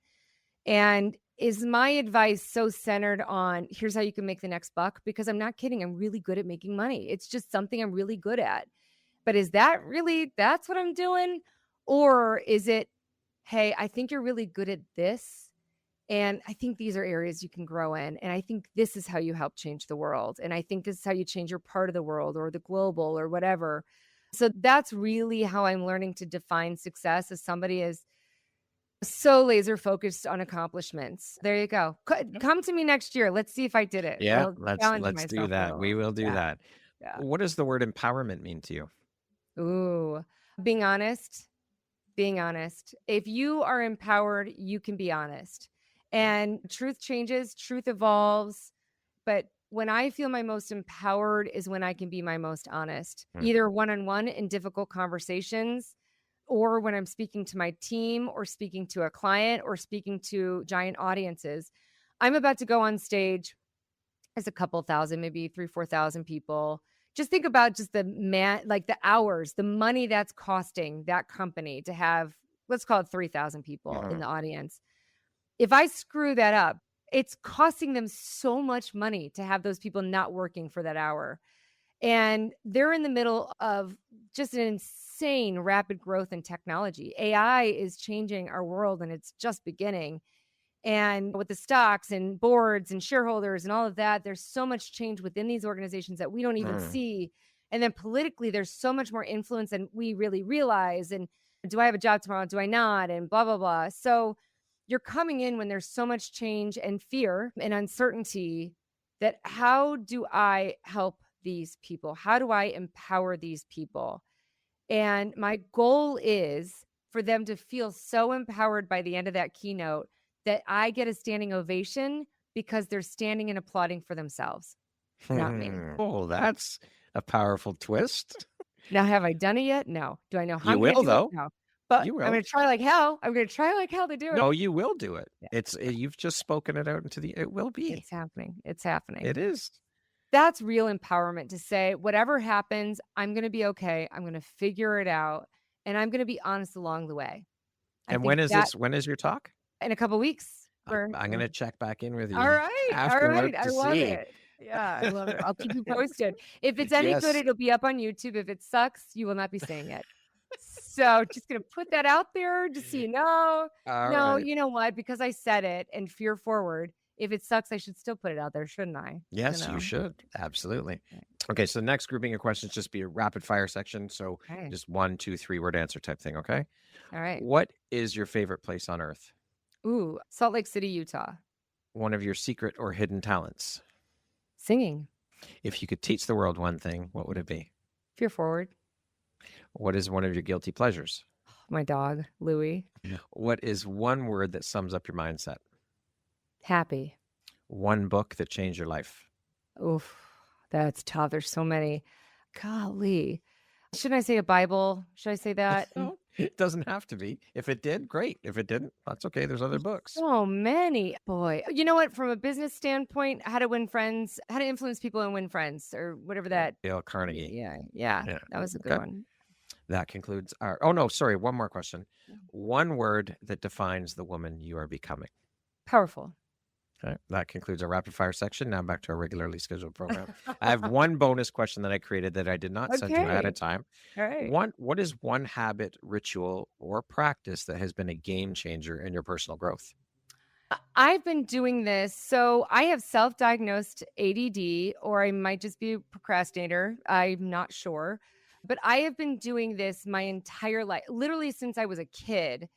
And is my advice so centered on here's how you can make the next buck? Because I'm not kidding. I'm really good at making money. It's just something I'm really good at. But is that's what I'm doing? Or is it, hey, I think you're really good at this And I think these are areas you can grow in. And I think this is how you help change the world. And I think this is how you change your part of the world or the global or whatever. So that's really how I'm learning to define success, as somebody is so laser focused on accomplishments. There you go. Come to me next year. Let's see if I did it. Yeah, I'll let's challenge let's do myself a that. We little. will do Yeah. that. Yeah. What does the word empowerment mean to you? Ooh, being honest. Being honest. If you are empowered, you can be honest. And truth changes, truth evolves. But when I feel my most empowered is when I can be my most honest, either one-on-one in difficult conversations, or when I'm speaking to my team or speaking to a client or speaking to giant audiences. I'm about to go on stage as a couple thousand, maybe 3, 4,000 people. Just think about just like the hours, the money that's costing that company to have, let's call it 3,000 people in the audience. If I screw that up, it's costing them so much money to have those people not working for that hour. And they're in the middle of just an insane rapid growth in technology. AI is changing our world and it's just beginning. And with the stocks and boards and shareholders and all of that, there's so much change within these organizations that we don't even see. And then politically, there's so much more influence than we really realize. And do I have a job tomorrow? Do I not? And blah, blah, blah. So you're coming in when there's so much change and fear and uncertainty, that how do I help these people? How do I empower these people? And my goal is for them to feel so empowered by the end of that keynote that I get a standing ovation because they're standing and applauding for themselves, not me. Oh, that's a powerful twist. Now, have I done it yet? No. Do I know how You I'm going to will, do it? though. No. But You I'm will. going to try like hell. I'm going to try like hell to do it. No, you will do it. Yeah. You've just spoken it out into it will be. It's happening. It's happening. It is. That's real empowerment, to say, whatever happens, I'm going to be okay. I'm going to figure it out. And I'm going to be honest along the way. And when is this? When is your talk? In a couple weeks. I'm going to check back in with you All right. afterward I to love see. it. Yeah, I love it. I'll keep you posted. If it's any good, Yes. it'll be up on YouTube. If it sucks, you will not be seeing it. So just going to put that out there just so you know. All right. You know what? Because I said it and fear forward. If it sucks, I should still put it out there, shouldn't I? Yes, you should. Absolutely. Okay, so the next grouping of questions just be a rapid fire section. So just 1, 2, 3 word answer type thing, okay? All right. What is your favorite place on earth? Ooh, Salt Lake City, Utah. One of your secret or hidden talents? Singing. If you could teach the world one thing, what would it be? Fear forward. What is one of your guilty pleasures? My dog, Louie. What is one word that sums up your mindset? Happy. One book that changed your life? Oof, that's tough. There's so many. Golly. Shouldn't I say a Bible? Should I say that? No, it doesn't have to be. If it did, great. If it didn't, that's okay. There's other books. So many. Boy, you know what? From a business standpoint, how to win friends, how to influence people and win friends, or whatever that. Dale Carnegie. Yeah. That was a good one. That concludes our. Oh, no, sorry. One more question. One word that defines the woman you are becoming. Powerful. Okay. That concludes our rapid fire section. Now back to our regularly scheduled program. I have one bonus question that I created that I did not send you ahead of time. All right. What is one habit, ritual, or practice that has been a game changer in your personal growth? I've been doing this. So I have self-diagnosed ADD, or I might just be a procrastinator. I'm not sure. But I have been doing this my entire life, literally since I was a kid.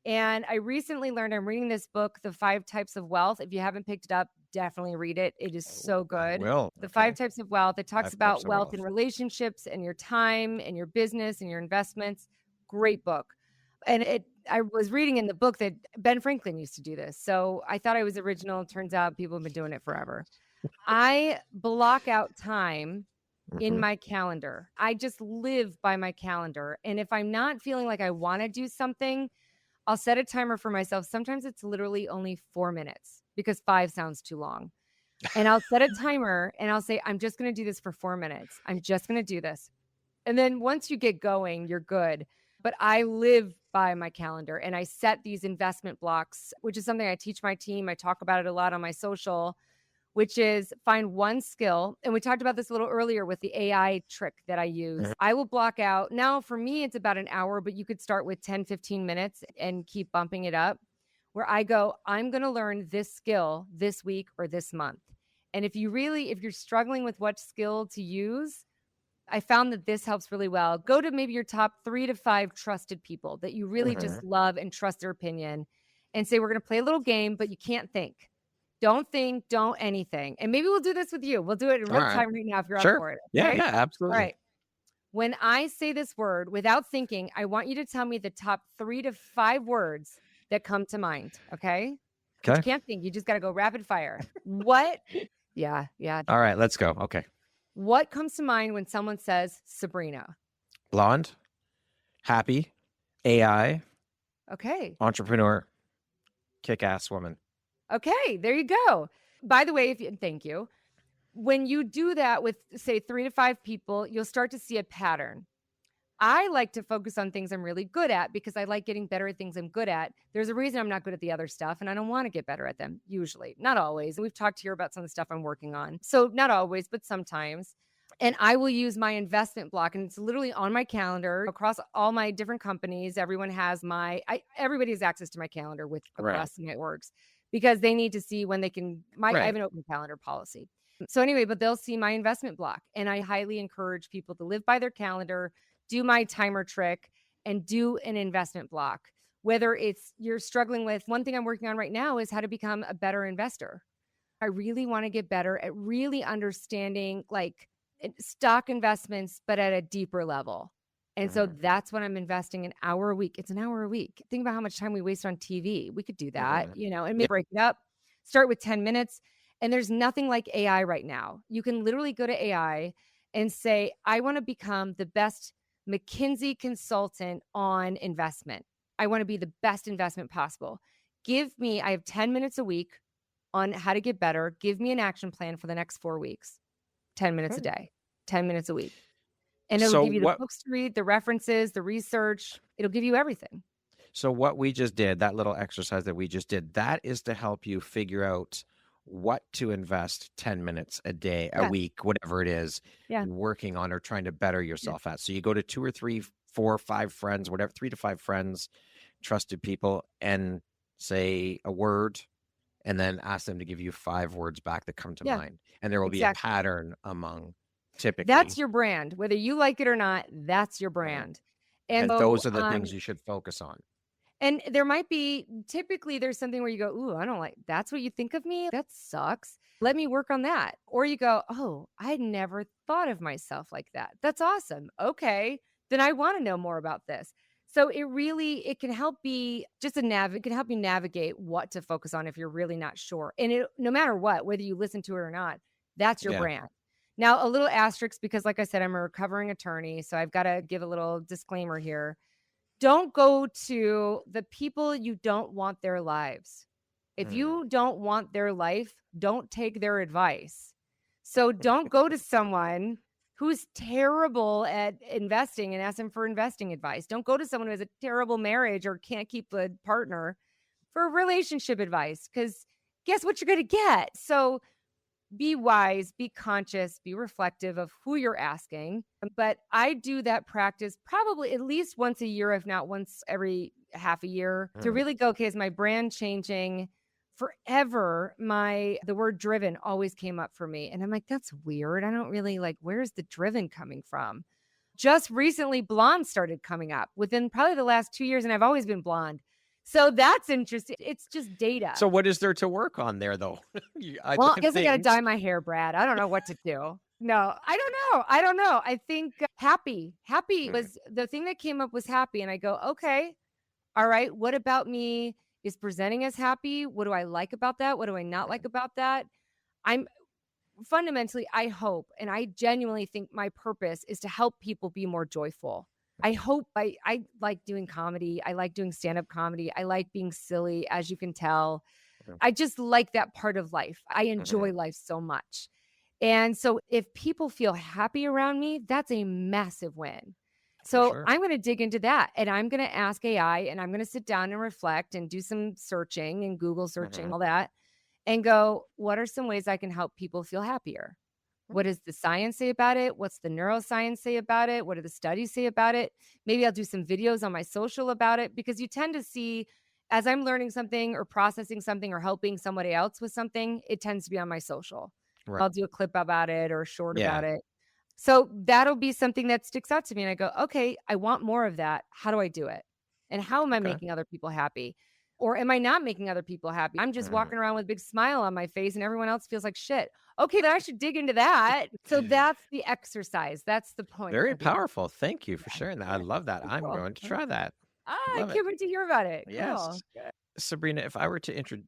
And I recently learned, I'm reading this book, The 5 Types of Wealth. If you haven't picked it up, definitely read it. It is so good. The 5 Types of Wealth. It talks about wealth and relationships and your time and your business and your investments. Great book. And I was reading in the book that Ben Franklin used to do this. So I thought I was original. Turns out people have been doing it forever. I block out time in my calendar. I just live by my calendar. And if I'm not feeling like I want to do something, I'll set a timer for myself. Sometimes it's literally only 4 minutes because 5 sounds too long. And I'll set a timer and I'll say, I'm just going to do this for 4 minutes. I'm just going to do this. And then once you get going, you're good. But I live by my calendar and I set these investment blocks, which is something I teach my team. I talk about it a lot on my social, which is find one skill. And we talked about this a little earlier with the AI trick that I use. I will block out. Now, for me, it's about an hour, but you could start with 10, 15 minutes and keep bumping it up. where I go, I'm going to learn this skill this week or this month. And if you're struggling with what skill to use, I found that this helps really well. Go to maybe your top 3 to 5 trusted people that you really just love and trust their opinion and say, we're going to play a little game, but you can't think. Don't think, don't anything. And maybe we'll do this with you. We'll do it in real time right now if you're up for it. Yeah, Okay? yeah, All absolutely. right. When I say this word without thinking, I want you to tell me the top 3 to 5 words that come to mind. Okay? But you can't think. You just got to go rapid fire. What? Yeah. All right, let's go. Okay. What comes to mind when someone says Sabrina? Blonde, happy, AI, Okay. entrepreneur, kick-ass woman. Okay. There you go. By the way, thank you. When you do that with, say, 3 to 5 people, you'll start to see a pattern. I like to focus on things I'm really good at because I like getting better at things I'm good at. There's a reason I'm not good at the other stuff, and I don't want to get better at them, usually. Not always. We've talked here about some of the stuff I'm working on. So not always, but sometimes. And I will use my investment block, and it's literally on my calendar across all my different companies. Everyone has everybody has access to my calendar across the networks because they need to see when they can. I have an open calendar policy. So anyway, but they'll see my investment block, and I highly encourage people to live by their calendar, do my timer trick, and do an investment block. Whether it's you're struggling with, one thing I'm working on right now is how to become a better investor. I really want to get better at really understanding stock investments, but at a deeper level. And so that's when I'm investing an hour a week. It's an hour a week. Think about how much time we waste on TV. We could do that, and maybe break it up, start with 10 minutes. And there's nothing like AI right now. You can literally go to AI and say, I want to become the best McKinsey consultant on investment. I want to be the best investment possible. I have 10 minutes a week on how to get better. Give me an action plan for the next 4 weeks, 10 minutes a day, 10 minutes a week. And it'll give you the books to read, the references, the research. It'll give you everything. So what we just did, that little exercise that we just did, that is to help you figure out what to invest 10 minutes a day, a week, whatever it is, working on or trying to better yourself at. So you go to 2 or 3, 4, 5 friends, whatever, 3 to 5 friends, trusted people, and say a word, and then ask them to give you 5 words back that come to mind. And there will be a pattern among typically. That's your brand. Whether you like it or not, that's your brand. And those are the things you should focus on. And there might be, typically there's something where you go, ooh, I don't like, that's what you think of me? That sucks. Let me work on that. Or you go, oh, I never thought of myself like that. That's awesome. Okay. Then I want to know more about this. So it can help it can help you navigate what to focus on if you're really not sure. And no matter what, whether you listen to it or not, that's your brand. Now, a little asterisk, because like I said, I'm a recovering attorney. So I've got to give a little disclaimer here. Don't go to the people you don't want their lives. If you don't want their life, don't take their advice. So don't go to someone who's terrible at investing and ask them for investing advice. Don't go to someone who has a terrible marriage or can't keep a partner for relationship advice, because guess what you're going to get? So be wise, be conscious, be reflective of who you're asking. But I do that practice probably at least once a year, if not once every half a year, to really go, okay, is my brand changing? Forever, the word driven always came up for me. And I'm like, that's weird. I don't really where's the driven coming from? Just recently, blonde started coming up within probably the last 2 years. And I've always been blonde. So that's interesting. It's just data. So what is there to work on there, though? I guess I got to dye my hair, Brad. I don't know what to do. No, I don't know. I think happy was the thing that came up was happy. And I go, okay, all right. What about me is presenting as happy? What do I like about that? What do I not like about that? Fundamentally, I hope, and I genuinely think my purpose is to help people be more joyful. I hope I like doing comedy. I like doing stand-up comedy. I like being silly, as you can tell. I just like that part of life. I enjoy life so much. And so if people feel happy around me, that's a massive win. So I'm going to dig into that, and I'm going to ask AI, and I'm going to sit down and reflect and do some searching and Google searching, all that, and go, what are some ways I can help people feel happier? What does the science say about it? What's the neuroscience say about it? What do the studies say about it? Maybe I'll do some videos on my social about it, because you tend to see as I'm learning something or processing something or helping somebody else with something, it tends to be on my social. Right. I'll do a clip about it or a short Yeah. about it. So that'll be something that sticks out to me. And I go, okay, I want more of that. How do I do it? And how am I Okay. making other people happy? Or am I not making other people happy? I'm just Mm. walking around with a big smile on my face and everyone else feels like shit. Okay, then I should dig into that. So that's the exercise. That's the point Very of the powerful. Thank you for yeah, sharing that. I yeah. love that. Oh, I'm cool. going to try that. I Love it. can't wait to hear about it. Cool. Yes. Sabrina,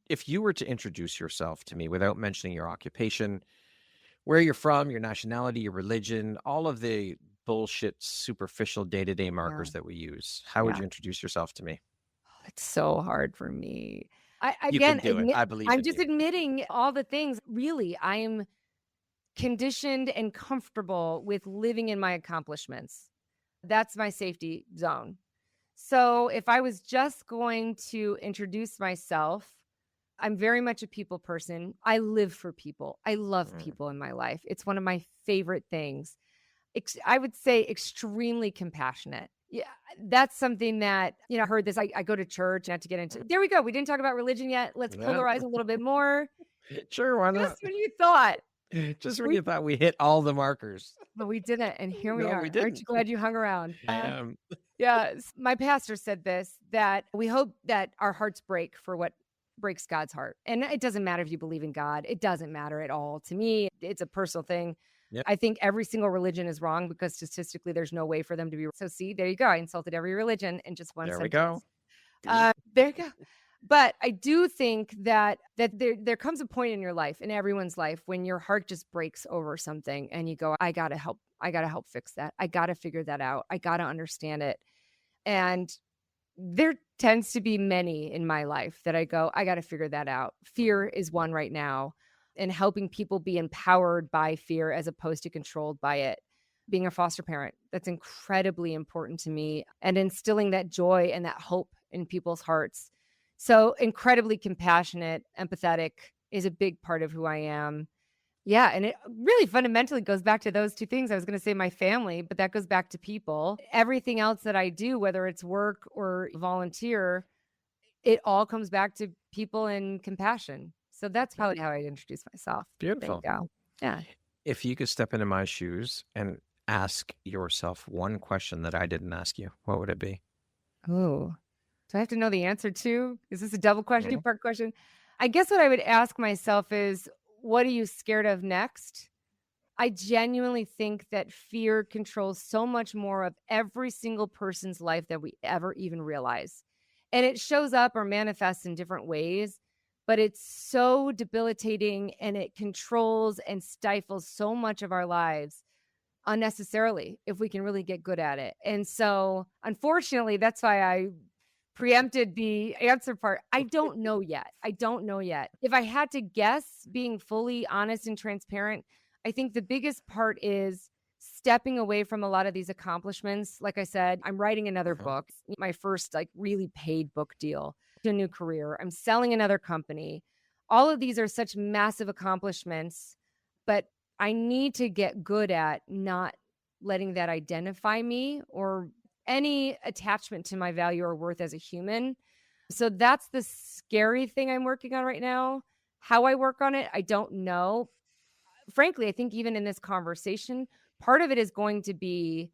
if you were to introduce yourself to me without mentioning your occupation, where you're from, your nationality, your religion, all of the bullshit, superficial day-to-day Yeah. markers that we use, how would Yeah. you introduce yourself to me? It's so hard for me. I You can again do it. admit I believe I'm in just you. admitting all the things. Really, I am conditioned and comfortable with living in my accomplishments. That's my safety zone. So, if I was just going to introduce myself, I'm very much a people person. I live for people. I love Mm. people in my life. It's one of my favorite things. I would say extremely compassionate. Yeah, that's something that, I heard this. I go to church, not to get into there we go. We didn't talk about religion yet. Let's Yeah. polarize a little bit more. Sure, why Just not? when you thought Just when we, you thought we hit all the markers. but we didn't. And here we No, we are. Aren't didn't. you glad you hung around? I am. Yes. My pastor said this that we hope that our hearts break for what breaks God's heart. And it doesn't matter if you believe in God, it doesn't matter at all. To me, it's a personal thing. Yep. I think every single religion is wrong because statistically, there's no way for them to be. So, see, there you go. I insulted every religion in just one There we sentence. go. Beautiful. There you go. But I do think that there comes a point in your life, in everyone's life, when your heart just breaks over something and you go, I gotta help. I gotta help fix that. I gotta figure that out. I gotta understand it. And there tends to be many in my life that I go, I got to figure that out. Fear is one right now, and helping people be empowered by fear as opposed to controlled by it. Being a foster parent, that's incredibly important to me, and instilling that joy and that hope in people's hearts. So, incredibly compassionate, empathetic is a big part of who I am. Yeah, and it really fundamentally goes back to those 2 things. I was gonna say my family, but that goes back to people. Everything else that I do, whether it's work or volunteer, it all comes back to people and compassion. So that's probably how I introduce myself. There you Beautiful. go. Yeah. If you could step into my shoes and ask yourself one question that I didn't ask you, what would it be? Oh, do I have to know the answer too? Is this a double question, Mhm. two-part question? I guess what I would ask myself is, what are you scared of next? I genuinely think that fear controls so much more of every single person's life than we ever even realize. And it shows up or manifests in different ways, but it's so debilitating and it controls and stifles so much of our lives unnecessarily if we can really get good at it. And so, unfortunately, that's why I preempted the answer part. I don't know yet. I don't know yet. If I had to guess, being fully honest and transparent, I think the biggest part is stepping away from a lot of these accomplishments. Like I said, I'm writing another Mhm. book, my first like really paid book deal, a new career. I'm selling another company. All of these are such massive accomplishments, but I need to get good at not letting that identify me or any attachment to my value or worth as a human. So that's the scary thing I'm working on right now. How I work on it, I don't know. Frankly, I think even in this conversation, part of it is going to be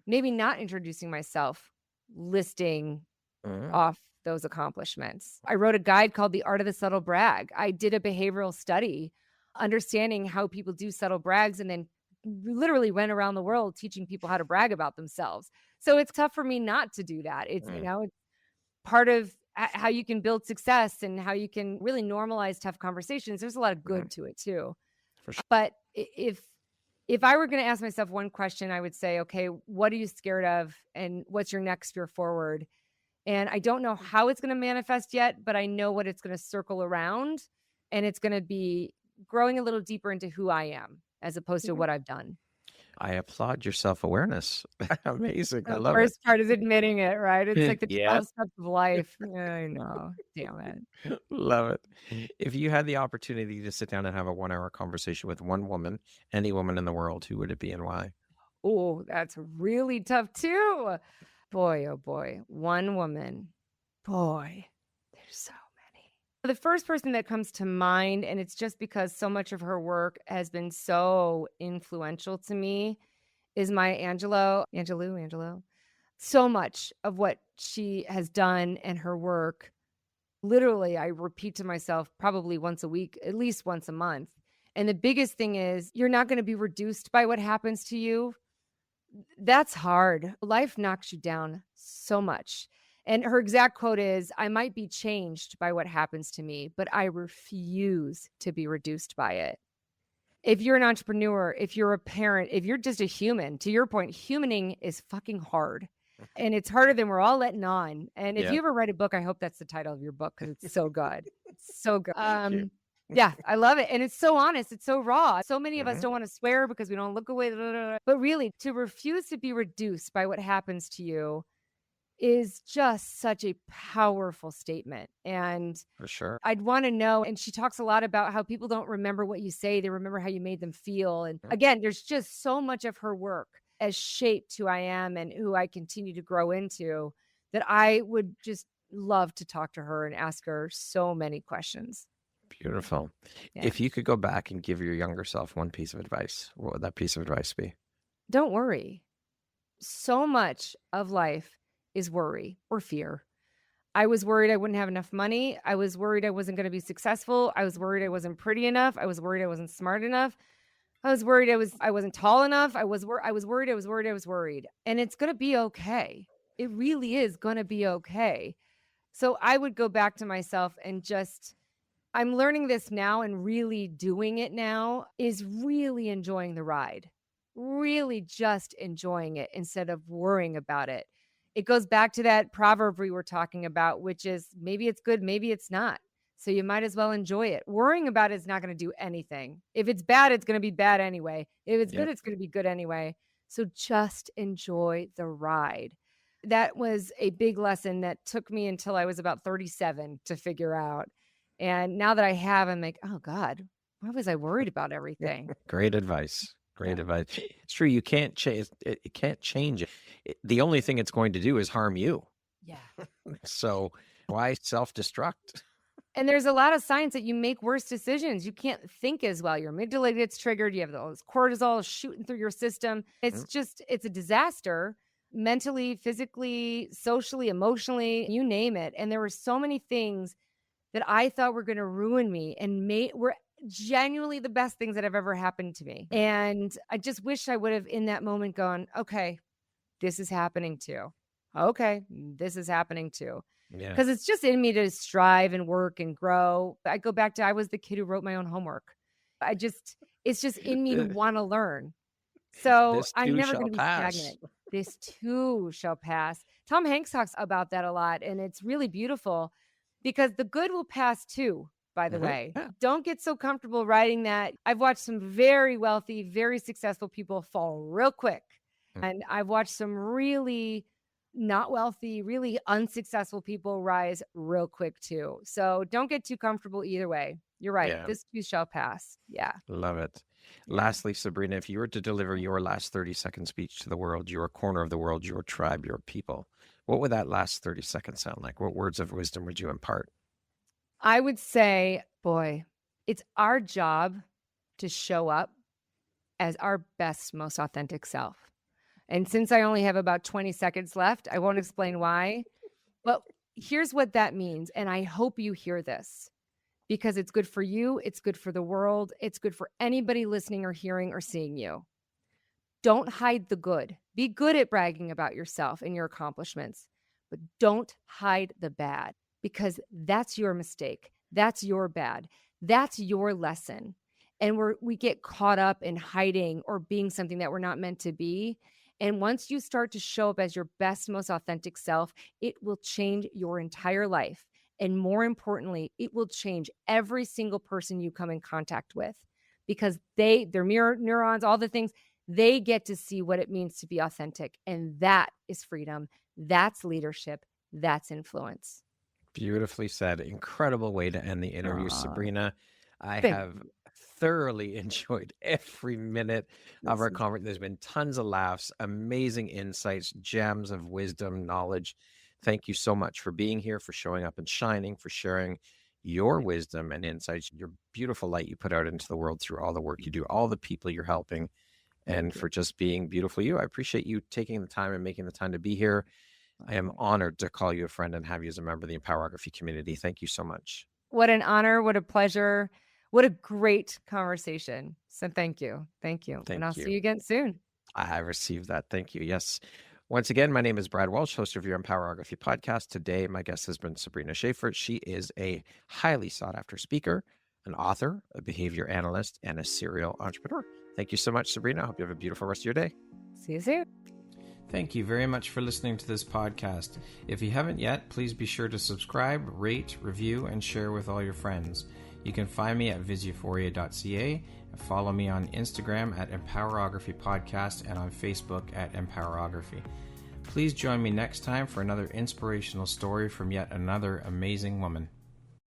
maybe not introducing myself, listing Mhm. off those accomplishments. I wrote a guide called The Art of the Subtle Brag. I did a behavioral study understanding how people do subtle brags and then literally went around the world teaching people how to brag about themselves. So it's tough for me not to do that. Mm. It's part of how you can build success and how you can really normalize tough conversations. There's a lot of Mhm. good to it too. For sure. But if I were going to ask myself one question, I would say, okay, what are you scared of and what's your next fear forward? And I don't know how it's going to manifest yet, but I know what it's going to circle around, and it's going to be growing a little deeper into who I am as opposed to Mhm. what I've done. I applaud your self-awareness. Amazing. I The love it. worst part is admitting it, right? It's like the Yeah. 12 steps of life. Yeah, I know. Damn it. Love it. If you had the opportunity to sit down and have a 1-hour conversation with one woman, any woman in the world, who would it be and why? Oh, that's really tough too. Boy, oh boy. One woman. Boy. so many. The first person that comes to mind, and it's just because so much of her work has been so influential to me, is my Angelo. So much of what she has done and her work, literally, I repeat to myself probably once a week, at least once a month. And the biggest thing is you're not going to be reduced by what happens to you. That's hard. Life knocks you down so much. And her exact quote is, I might be changed by what happens to me, but I refuse to be reduced by it. If you're an entrepreneur, if you're a parent, if you're just a human, to your point, humaning is fucking hard. And it's harder than we're all letting on. And if Yeah. you ever write a book, I hope that's the title of your book because it's so good. It's so good. Thank you. Yeah, I love it. And it's so honest. It's so raw. So many of us Mhm. don't want to swear because we don't look away. But really, to refuse to be reduced by what happens to you is just such a powerful statement. And For sure. I'd want to know. And she talks a lot about how people don't remember what you say, they remember how you made them feel. And again, there's just so much of her work as shaped who I am and who I continue to grow into that I would just love to talk to her and ask her so many questions. Beautiful. Yeah. If you could go back and give your younger self one piece of advice, what would that piece of advice be? Don't worry. So much of life is worry or fear. I was worried I wouldn't have enough money. I was worried I wasn't going to be successful. I was worried I wasn't pretty enough. I was worried I wasn't smart enough. I was worried I wasn't tall enough. I was worried. And it's going to be okay. It really is going to be okay. So I would go back to myself and just I'm learning this now and really doing it now is really enjoying the ride. Really just enjoying it instead of worrying about it. It goes back to that proverb we were talking about, which is maybe it's good, maybe it's not. So you might as well enjoy it. Worrying about it is not going to do anything. If it's bad, it's going to be bad anyway. If it's good, Yep. it's going to be good anyway. So just enjoy the ride. That was a big lesson that took me until I was about 37 to figure out. And now that I have, I'm like, oh God, why was I worried about everything? Great advice. Great Yeah. advice. It's true. You can't change it. It can't change it. The only thing it's going to do is harm you. Yeah. So why self-destruct? And there's a lot of signs that you make worse decisions. You can't think as well. Your amygdala gets triggered. You have all this cortisol shooting through your system. It's just, it's a disaster mentally, physically, socially, emotionally, you name it. And there were so many things that I thought were going to ruin me and were genuinely the best things that have ever happened to me. And I just wish I would have in that moment gone, okay, this is happening too. Okay, this is happening too. Yeah. Because it's just in me to strive and work and grow. I go back to I was the kid who wrote my own homework. It's just in me to want to learn. So This I'm too never shall going to be pass. stagnant. This too shall pass. Tom Hanks talks about that a lot, and it's really beautiful because the good will pass too, by the way. Yeah. Don't get so comfortable writing that. I've watched some very wealthy, very successful people fall real quick. And I've watched some really not wealthy, really unsuccessful people rise real quick too. So don't get too comfortable either way. You're right. Yeah. This too shall pass. Yeah. Love it. Yeah. Lastly, Sabrina, if you were to deliver your last 30-second speech to the world, your corner of the world, your tribe, your people, what would that last 30 seconds sound like? What words of wisdom would you impart? I would say, boy, it's our job to show up as our best, most authentic self. And since I only have about 20 seconds left, I won't explain why. But here's what that means. And I hope you hear this because it's good for you. It's good for the world. It's good for anybody listening or hearing or seeing you. Don't hide the good. Be good at bragging about yourself and your accomplishments, but don't hide the bad because that's your mistake. That's your bad. That's your lesson. And we get caught up in hiding or being something that we're not meant to be. And once you start to show up as your best, most authentic self, it will change your entire life. And more importantly, it will change every single person you come in contact with because their mirror neurons, all the things, they get to see what it means to be authentic. And that is freedom. That's leadership. That's influence. Beautifully said. Incredible way to end the interview, Sabrina. I have thoroughly enjoyed every minute of our conversation. There's been tons of laughs, amazing insights, gems of wisdom, knowledge. Thank you so much for being here, for showing up and shining, for sharing your wisdom and insights, your beautiful light you put out into the world through all the work you do, all the people you're helping, and for just being beautiful you. I appreciate you taking the time and making the time to be here. I am honored to call you a friend and have you as a member of the Empowerography community. Thank you so much. What an honor. What a pleasure. What a great conversation. So thank you. Thank you. And I'll see you again soon. I received that. Thank you. Yes. Once again, my name is Brad Welch, host of your Empowerography podcast. Today, my guest has been Sabrina Shafer. She is a highly sought after speaker, an author, a behavior analyst, and a serial entrepreneur. Thank you so much, Sabrina. I hope you have a beautiful rest of your day. See you soon. Thank you very much for listening to this podcast. If you haven't yet, please be sure to subscribe, rate, review, and share with all your friends. You can find me at visuphoria.ca and follow me on Instagram at Empowerography Podcast and on Facebook at Empowerography. Please join me next time for another inspirational story from yet another amazing woman.